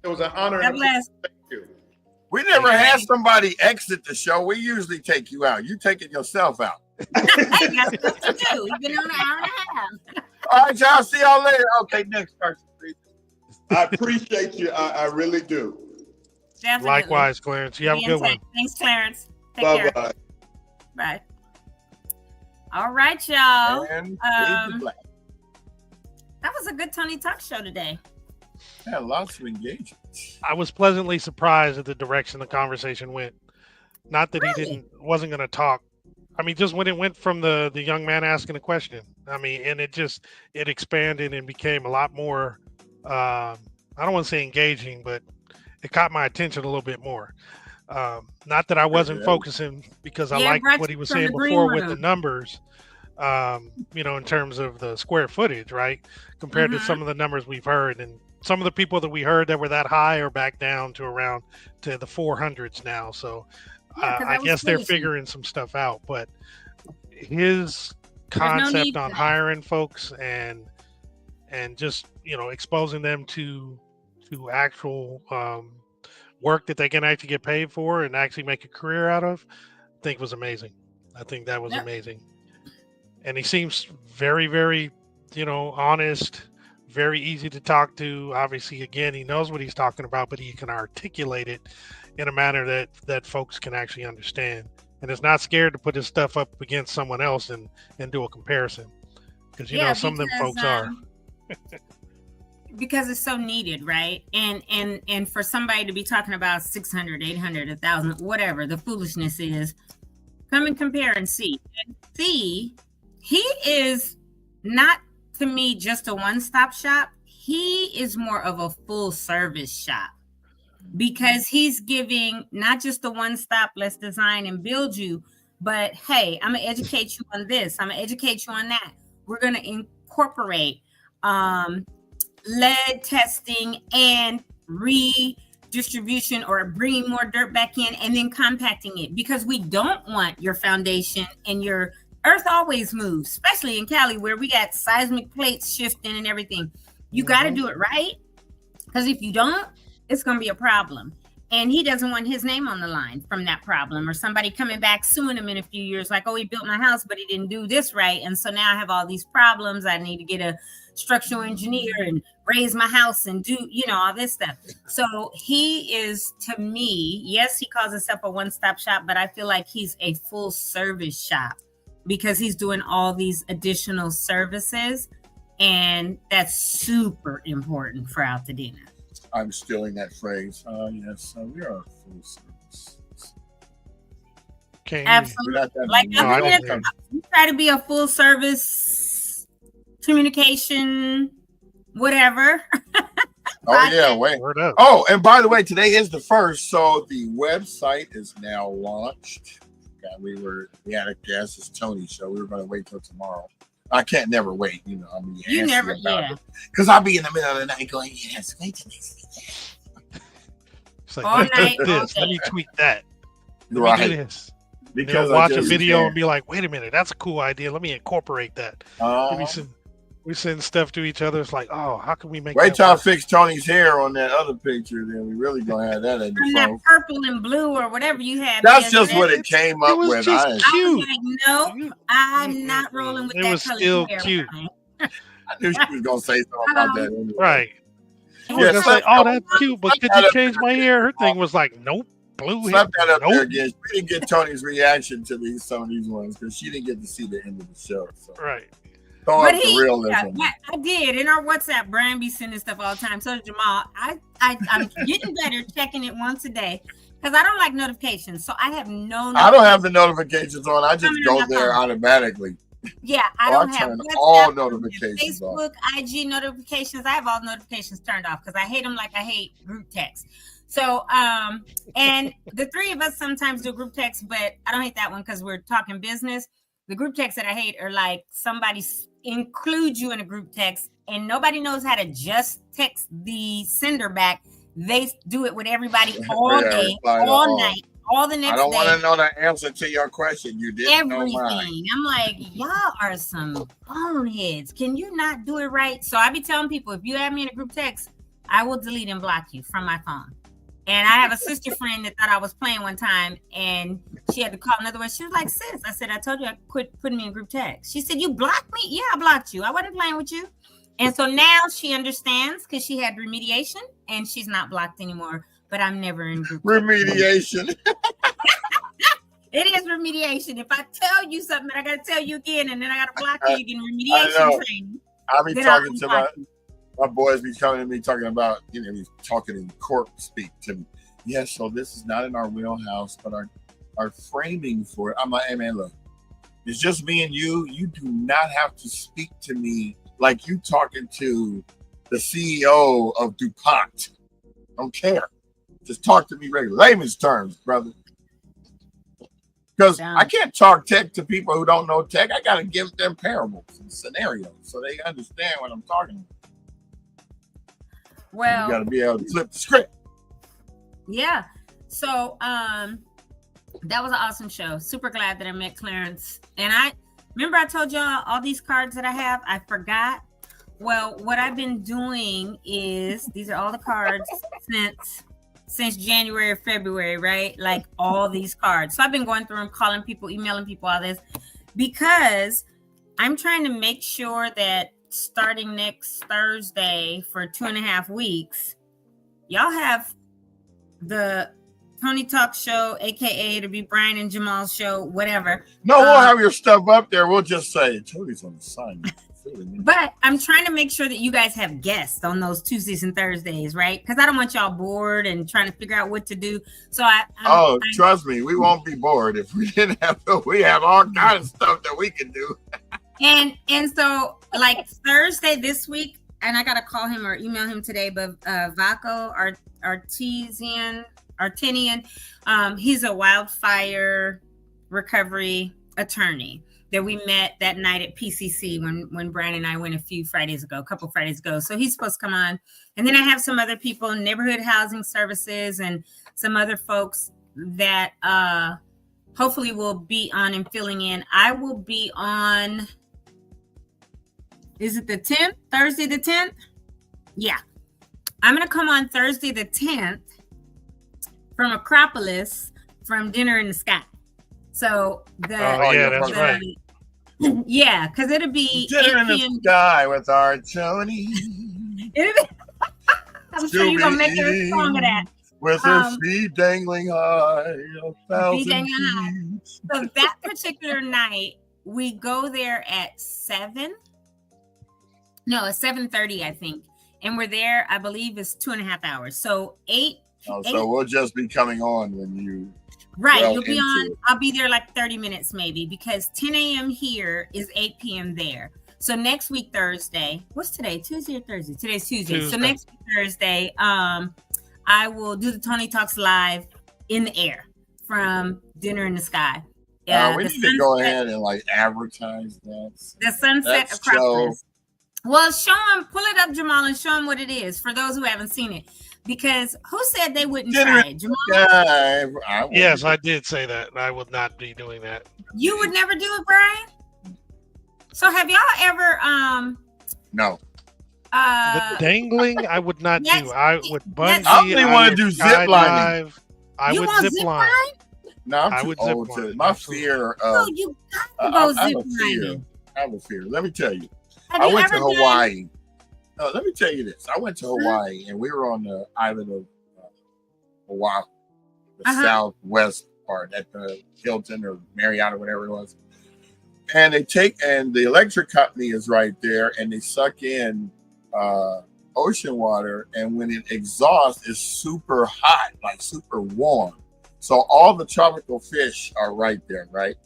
It was an honor. God bless. Thank you. We never had somebody exit the show. We usually take you out. You taking yourself out. That's what to do. We've been on an hour and a half. All right, y'all. See y'all later. Okay, next person, please. I appreciate you. I really do. Definitely. Likewise, Clarence. You have a good one. Thanks, Clarence. Take care. Bye-bye. Bye. All right, y'all. And that was a good Toni Talk show today. Yeah, lots of engagement. I was pleasantly surprised at the direction the conversation went. Not that he wasn't going to talk. I mean, just when it went from the young man asking a question. I mean, and it expanded and became a lot more, I don't want to say engaging, but it caught my attention a little bit more. Not that I wasn't focusing, because I liked what he was saying before with the numbers, in terms of the square footage, right? Compared to some of the numbers we've heard. And some of the people that we heard that were that high are back down to around to the 400s now. So I guess they're figuring some stuff out. But his concept on hiring folks and just, exposing them to actual work that they can actually get paid for and actually make a career out of, I think was amazing. I think that was amazing. And he seems very, very, honest, very easy to talk to. Obviously, again, he knows what he's talking about, but he can articulate it in a manner that folks can actually understand. And is not scared to put his stuff up against someone else and do a comparison. Because, some of them folks are. Because it's so needed, right? And for somebody to be talking about 600, 800, 1,000, whatever the foolishness is, come and compare and see. And see, he is not, to me, just a one-stop shop. He is more of a full-service shop, because he's giving not just the one-stop, let's design and build you, but hey, I'm going to educate you on this. I'm going to educate you on that. We're going to incorporate lead testing and redistribution, or bringing more dirt back in and then compacting it, because we don't want your foundation and your earth always moves, especially in Cali where we got seismic plates shifting and everything. You got to do it right, because if you don't, it's going to be a problem. And he doesn't want his name on the line from that problem, or somebody coming back suing him in a few years like, oh, he built my house, but he didn't do this right. And so now I have all these problems. I need to get a structural engineer and raise my house and do, all this stuff. So he is, to me, yes, he calls himself a one-stop shop, but I feel like he's a full service shop, because he's doing all these additional services. And that's super important for Altadena. I'm stealing that phrase. Yes, we are a full service. Okay. Absolutely. Like, we try to be a full service communication, whatever. Oh, yeah. Wait. Oh, and by the way, today is the 1st. So the website is now launched. We had a guest, it's Toni, so we were going to wait till tomorrow. I can't never wait, you never, because I'll be in the middle of the night going, yes, wait till next week. It's like, All let me night, tweak all this. day. Let me tweak that. Let me do Right. this. Because They'll watch a just video can't. and be like, wait a minute, that's a cool idea. Let me incorporate that. We send stuff to each other. It's like, oh, how can we make Wait that till I work? fix Tony's hair on that other picture, then we really gonna have that in From the that phone. purple and blue or whatever you had. That's there, just what it came up It was with. just I was cute. like, no, I'm not rolling with It that was color still hair. cute. I knew she was gonna say something about that anyway. Right. She Yeah, was gonna slap say, oh, that- that's cute, but slap could that you up change there my again. hair? Her thing was like, nope. Blue hair. Slap that up there Nope. again. We didn't get Tony's reaction to some of these ones because she didn't get to see the end of the show. So Right. throw But up the realism. yeah, I did. In our WhatsApp, Brian be sending stuff all the time. So does Jamal. I'm getting better checking it once a day because I don't like notifications. So I have no. I don't have the notifications on. I just Coming go on my there phone. automatically. Yeah, I I don't have turn WhatsApp, all notifications off. Facebook, IG notifications. I have all notifications turned off because I hate them like I hate group text. So, and the three of us sometimes do group text, but I don't hate that one because we're talking business. The group texts that I hate are like somebody includes you in a group text and nobody knows how to just text the sender back. They do it with everybody all Yeah, day, reply to all all. night, all the next I don't day. want to know the answer to your question. You didn't know mine. Everything. I'm like, y'all are some boneheads. Can you not do it right? So I be telling people, if you have me in a group text, I will delete and block you from my phone. And I have a sister friend that thought I was playing one time, and she had to call another way. She was like, sis, I said, I told you I quit putting me in group text. She said, you blocked me? Yeah, I blocked you. I wasn't playing with you. And so now she understands because she had remediation and she's not blocked anymore. But I'm never in group text. Remediation. It is remediation. If I tell you something, I gotta tell you again, and then I gotta block you again. I Remediation know. training. I be Then talking I'll to block my boys be coming to me talking about, he's talking in court speak to me. Yeah, so this is not in our wheelhouse, but our framing for it. I'm like, hey man, look, it's just me and you. You do not have to speak to me like you talking to the CEO of DuPont. I don't care. Just talk to me regular layman's terms, brother. Because I can't talk tech to people who don't know tech. I got to give them parables and scenarios so they understand what I'm talking about. Well, you got to be able to flip the script. Yeah. So that was an awesome show. Super glad that I met Clarence. And I remember I told y'all all these cards that I have. I forgot. Well, what I've been doing is these are all the cards since January or February, right? Like all these cards. So I've been going through them, calling people, emailing people, all this, because I'm trying to make sure that starting next Thursday for 2.5 weeks, y'all have the Toni Talks show, aka it'll be Brian and Jamal's show, whatever. No, we'll have your stuff up there. We'll just say Tony's on assignment. But I'm trying to make sure that you guys have guests on those Tuesdays and Thursdays, right? Because I don't want y'all bored and trying to figure out what to do. So trust me, we won't be bored if we didn't have. We have all kinds of stuff that we can do. And so like Thursday this week, and I gotta call him or email him today. But Vaco Artinian, he's a wildfire recovery attorney that we met that night at PCC when Brian and I went a couple Fridays ago. So he's supposed to come on. And then I have some other people, neighborhood housing services, and some other folks that hopefully will be on and filling in. I will be on, is it the 10th? Thursday the 10th? Yeah. I'm going to come on Thursday the 10th from Acropolis from Dinner in the Sky. So that's right. Yeah, because it'll be Dinner in the Sky with our Toni. I'm sure you're gonna make a song of that. With her feet dangling high, 1,000 feet. So that particular night, we go there at 7. No, it's 7:30, I think, and we're there. I believe it's 2.5 hours. So 8. So we'll just be coming on when you. Right, you'll be on. I'll be there like 30 minutes maybe, because 10 a.m. here is 8 p.m. there. So next week Thursday, what's today? Tuesday or Thursday? Today's Tuesday. So next week Thursday, I will do the Toni Talks live in the air from Dinner in the Sky. We need to go ahead and like advertise that. The Sunset Acropolis. Well, show them, pull it up, Jamal, and show them what it is for those who haven't seen it. Because who said they wouldn't Generous try it? Jamal? guy. I Yes, I did say that. I would not be doing that. You would never do it, Brian? So have y'all ever no. The dangling, I would not Yes. do. I would bungee. I only I want to would do zip lining. skydive, I You would want zip zip line. No, I'm I too would zip old to. line, My absolutely. fear Oh, of. you got to go I have zip a fear. lining. I have a fear. Let me tell you. Have I you went to ever done- Hawaii. No, let me tell you this. I went to Hawaii and we were on the island of Oahu, the southwest part at the Hilton or Marriott or whatever it was. And the electric company is right there, and they suck in ocean water, and when it exhausts, it's super hot, like super warm. So all the tropical fish are right there, right?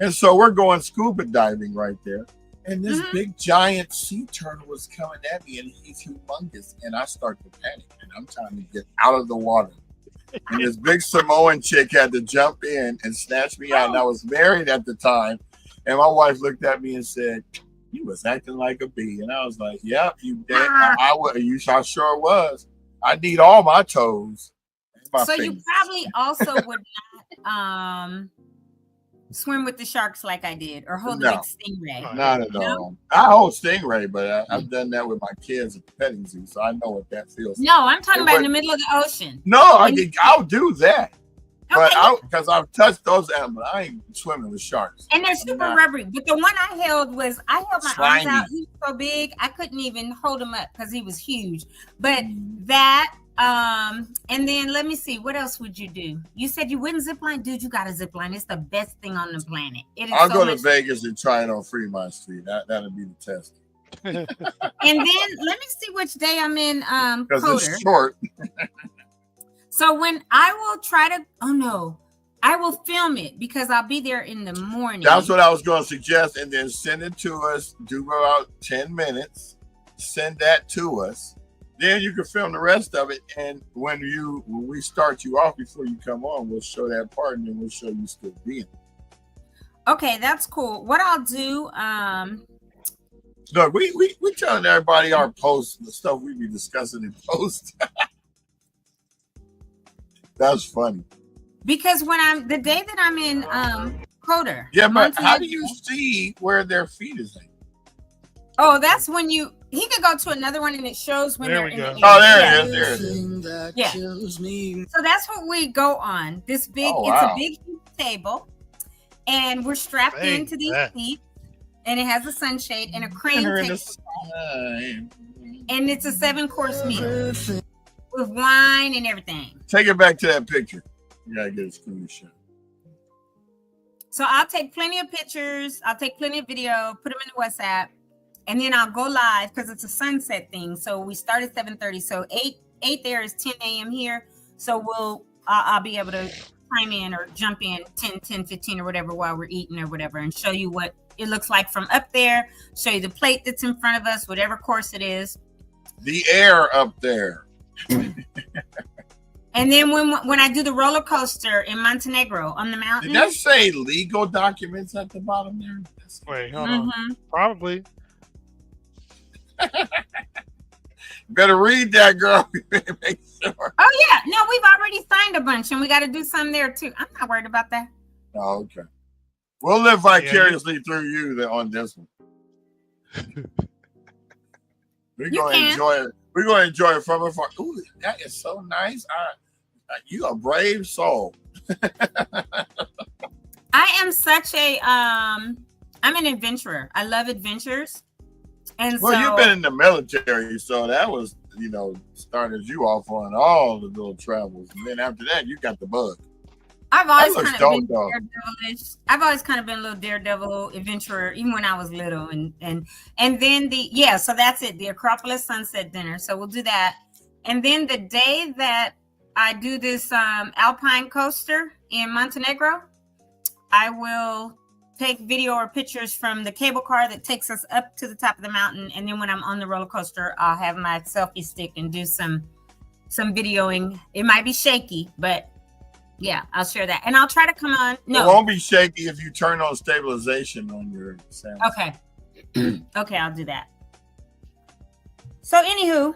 And so we're going scuba diving right there. And this big giant sea turtle was coming at me, and he's humongous. And I start to panic, and I'm trying to get out of the water. And this big Samoan chick had to jump in and snatch me out. And I was married at the time. And my wife looked at me and said, "You was acting like a bee." And I was like, "Yep, you did. I sure was. I need all my toes." So you probably also would not swim with the sharks like I did, or hold a big stingray. Not at all. I hold stingray, but I've done that with my kids at the petting zoo, so I know what that feels like. No, I'm talking about in the middle of the ocean. No, I'll do that. Okay. But because I've touched those animals, I ain't swimming with sharks. And they're super rubbery. But the one I held my slimy. arms out. He was so big, I couldn't even hold him up because he was huge. But that, and then let me see, what else would you do? You said you wouldn't zip line? Dude, you got to zip line. It's the best thing on the planet. I'll go to Vegas and try it on Fremont Street. That'll be the test. And then let me see which day I'm in because Coder. it's short. So when I will film it because I'll be there in the morning. That's what I was going to suggest. And then send it to us. Do about 10 minutes. Send that to us. Then you can film the rest of it. And when we start you off before you come on, we'll show that part and then we'll show you still being. Okay, that's cool. What I'll do, look, we telling everybody our posts, the stuff we be discussing in posts. That's funny. Because when the day that I'm in Coder. Yeah, but how do you see where their feet is at? Oh, that's when he could go to another one and it shows when they're in the air. Oh, there it is. Yeah. So that's what we go on. This big, it's a big table. And we're strapped into these seats. And it has a sunshade and a crane takes and it's a 7-course meal with wine and everything. Take it back to that picture. You gotta get a screenshot. So I'll take plenty of pictures. I'll take plenty of video, put them in the WhatsApp, and then I'll go live because it's a sunset thing. So we start at 7:30. So 8 there is 10 a.m. here. So I'll be able to chime in or jump in 10, 15 or whatever while we're eating or whatever and show you what it looks like from up there, show you the plate that's in front of us, whatever course it is. The air up there. And then when I do the roller coaster in Montenegro on the mountain. Did that say legal documents at the bottom there? Wait, hold on. Probably. Better read that, girl. Make sure. Oh, yeah. No, we've already signed a bunch and we got to do some there too. I'm not worried about that. Oh, okay. We'll live vicariously through you on this one. We're going to enjoy it. We're going to enjoy it from afar. Ooh, that is so nice. You a brave soul. I am such a I'm an adventurer. I love adventures. And well, you've been in the military, so that was, started you off on all the little travels. And then after that, you got the bug. I've always kind of been daredevilish. I've always kind of been a little daredevil adventurer, even when I was little. And then so that's it. The Acropolis Sunset Dinner. So we'll do that. And then the day that I do this Alpine coaster in Montenegro, I will take video or pictures from the cable car that takes us up to the top of the mountain. And then when I'm on the roller coaster, I'll have my selfie stick and do some videoing. It might be shaky, but yeah, I'll share that. And I'll try to come on. No, it won't be shaky if you turn on stabilization on your sound. Okay. Okay, I'll do that. So anywho,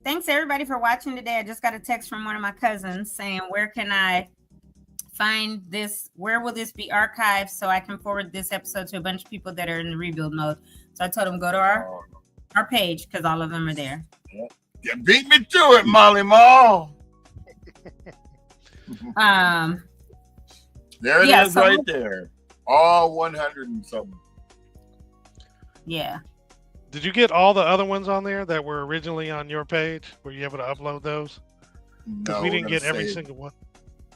thanks everybody for watching today. I just got a text from one of my cousins saying, where can I find this? Where will this be archived so I can forward this episode to a bunch of people that are in the rebuild mode? So I told them go to our page because all of them are there. Yeah, beat me to it, Molly Mall. There it is, right there. All 100 and something. Yeah. Did you get all the other ones on there that were originally on your page? Were you able to upload those? Because No, we didn't get every single one.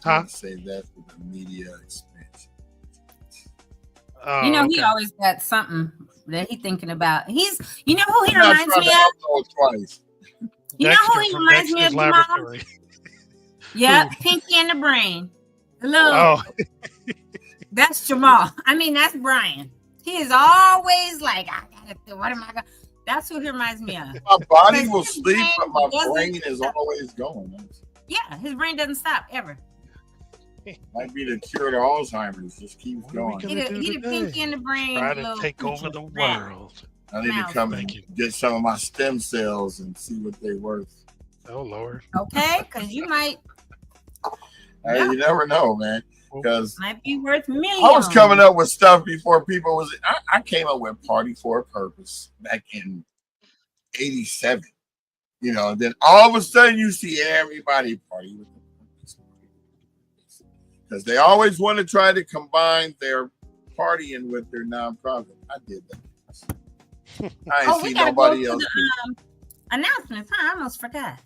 Huh? Save that for the media expansion. You know, he always got something that he's thinking about. He's, you know who he reminds me of? Twice. You know who he reminds me of, Jamal? Yeah, Pinky and the Brain. Hello. Oh. That's Jamal. I mean, that's Brian. He is always like, I gotta do, what am I gonna? That's who he reminds me of. My body will sleep, but my brain is always going. Yeah, his brain doesn't stop ever. Might be the cure to Alzheimer's. Just keeps going. He the Pinky and the Brain. Try to take over the world. I need to come and get some of my stem cells and see what they're worth. Oh Lord. Okay, because you might. Hey, you never know, man. Because might be worth millions. I was coming up with stuff before people was. I came up with Party for a Purpose back in '87. You know, then all of a sudden you see everybody party with the purpose. Because they always want to try to combine their partying with their nonprofit. I did that. I ain't see nobody else. Announcements, huh? I almost forgot.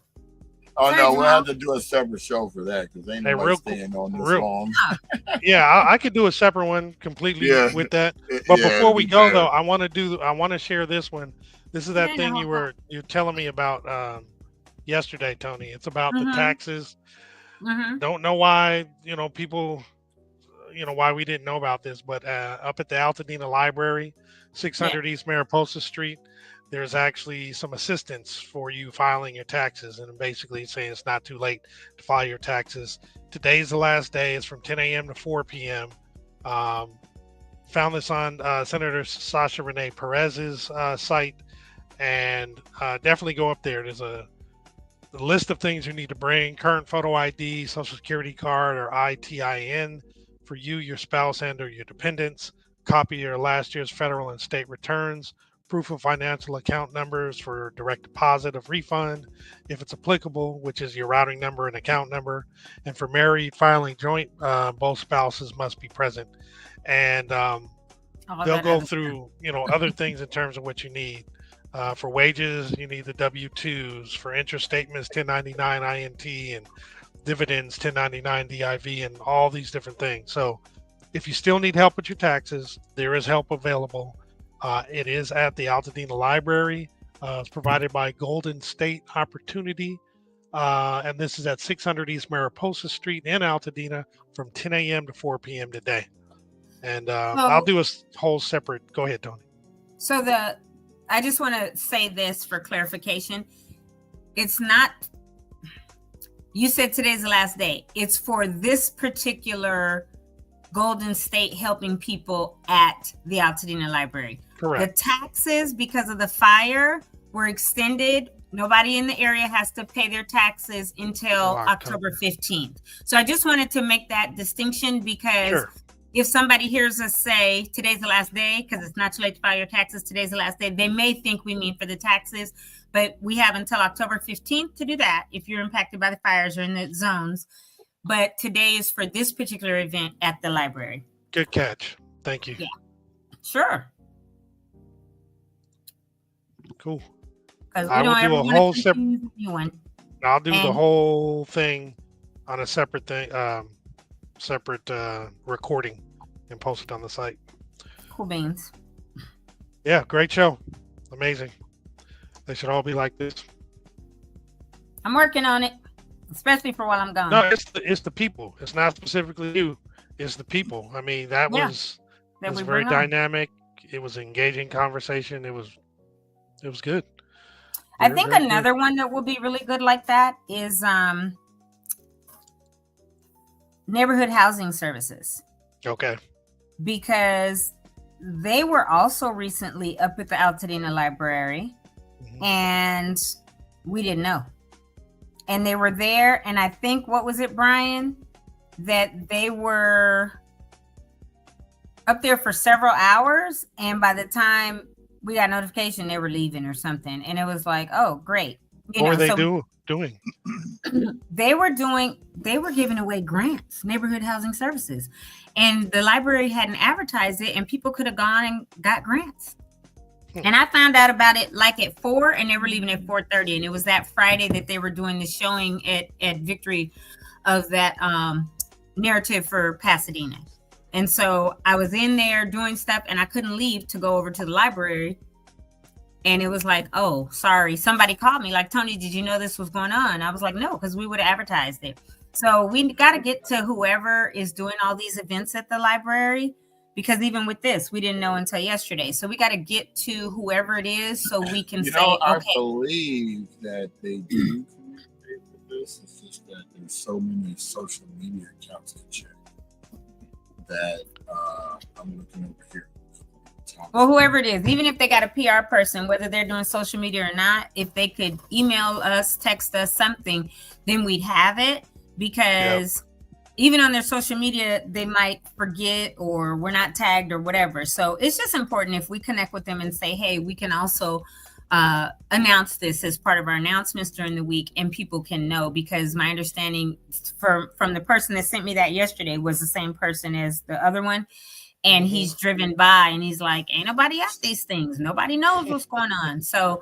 Oh, no, we'll have to do a separate show for that because ain't nobody staying on this long. Yeah, I could do a separate one completely with that. But before we go, though, I want to share this one. This is that thing you're telling me about yesterday, Tony. It's about the taxes. Don't know why, people, why we didn't know about this, but up at the Altadena Library, 600 East Mariposa Street, there's actually some assistance for you filing your taxes, and basically saying it's not too late to file your taxes. Today's the last day. It's from 10 a.m. to 4 p.m. Found this on Senator Sasha Renee Perez's site, and definitely go up there. There's a list of things you need to bring: current photo ID, social security card, or ITIN for you, your spouse, and/or your dependents. Copy your last year's federal and state returns. Proof of financial account numbers for direct deposit of refund, if it's applicable, which is your routing number and account number. And for married filing joint, both spouses must be present. And they'll go through, other things in terms of what you need. For wages, you need the W-2s. For interest statements, 1099 INT, and dividends, 1099 DIV, and all these different things. So if you still need help with your taxes, there is help available. It is at the Altadena Library. It's provided by Golden State Opportunity. And this is at 600 East Mariposa Street in Altadena from 10 a.m. to 4 p.m. today. And I'll do a whole separate. Go ahead, Tony. So I just want to say this for clarification. It's not, you said today's the last day. It's for this particular Golden State helping people at the Altadena Library. Correct. The taxes, because of the fire, were extended. Nobody in the area has to pay their taxes until October 15th. So I just wanted to make that distinction because if somebody hears us say today's the last day, because it's not too late to file your taxes, today's the last day, they may think we mean for the taxes, but we have until October 15th to do that if you're impacted by the fires or in the zones. But today is for this particular event at the library. Good catch. Thank you. Yeah. Sure. Cool. I will do a whole separate. I'll do the whole thing on a separate thing, recording, and post it on the site. Cool beans. Yeah, great show. Amazing. They should all be like this. I'm working on it, especially for while I'm gone. No, it's the people. It's not specifically you. It's the people. I mean, that was very dynamic. It was an engaging conversation. It was good. I think another one that will be really good like that is neighborhood housing services. Okay. Because they were also recently up at the Altadena Library, and we didn't know. And they were there, and I think, what was it, Brian? That they were up there for several hours, and by the time we got notification, they were leaving or something. And it was like, oh, great. What were they doing? They were giving away grants, neighborhood housing services. And the library hadn't advertised it, and people could have gone and got grants. And I found out about it like at 4, and they were leaving at 4:30. And it was that Friday that they were doing the showing at Victory of that narrative for Pasadena. And so I was in there doing stuff, and I couldn't leave to go over to the library. And it was like, oh, sorry. Somebody called me like, Toni, did you know this was going on? I was like, no, because we would have advertised it. So we got to get to whoever is doing all these events at the library. Because even with this, we didn't know until yesterday. So we got to get to whoever it is so we can say, I okay. believe that they do communicate with this. It's just that there's so many social media accounts to check that I'm looking over here. Well, whoever it is, even if they got a PR person, whether they're doing social media or not, if they could email us, text us something, then we'd have it. Because even on their social media, they might forget or we're not tagged or whatever. So it's just important if we connect with them and say, hey, we can also announce this as part of our announcements during the week, and people can know. Because my understanding from the person that sent me that yesterday was the same person as the other one. And he's driven by and he's like, ain't nobody at these things. Nobody knows what's going on. So,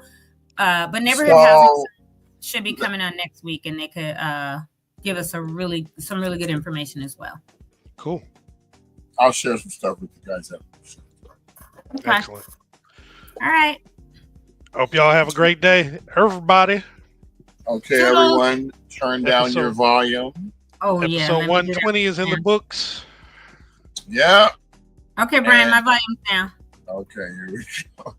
but neighborhood housing should be coming on next week, and they could give us some really good information as well. Cool. I'll share some stuff with you guys. Okay. Excellent. All right. Hope y'all have a great day, everybody. Okay, everyone, turn down your volume. Oh, yeah. Episode 120 is in the books. Yeah. Okay, Brian, my volume's down. Okay, here we go.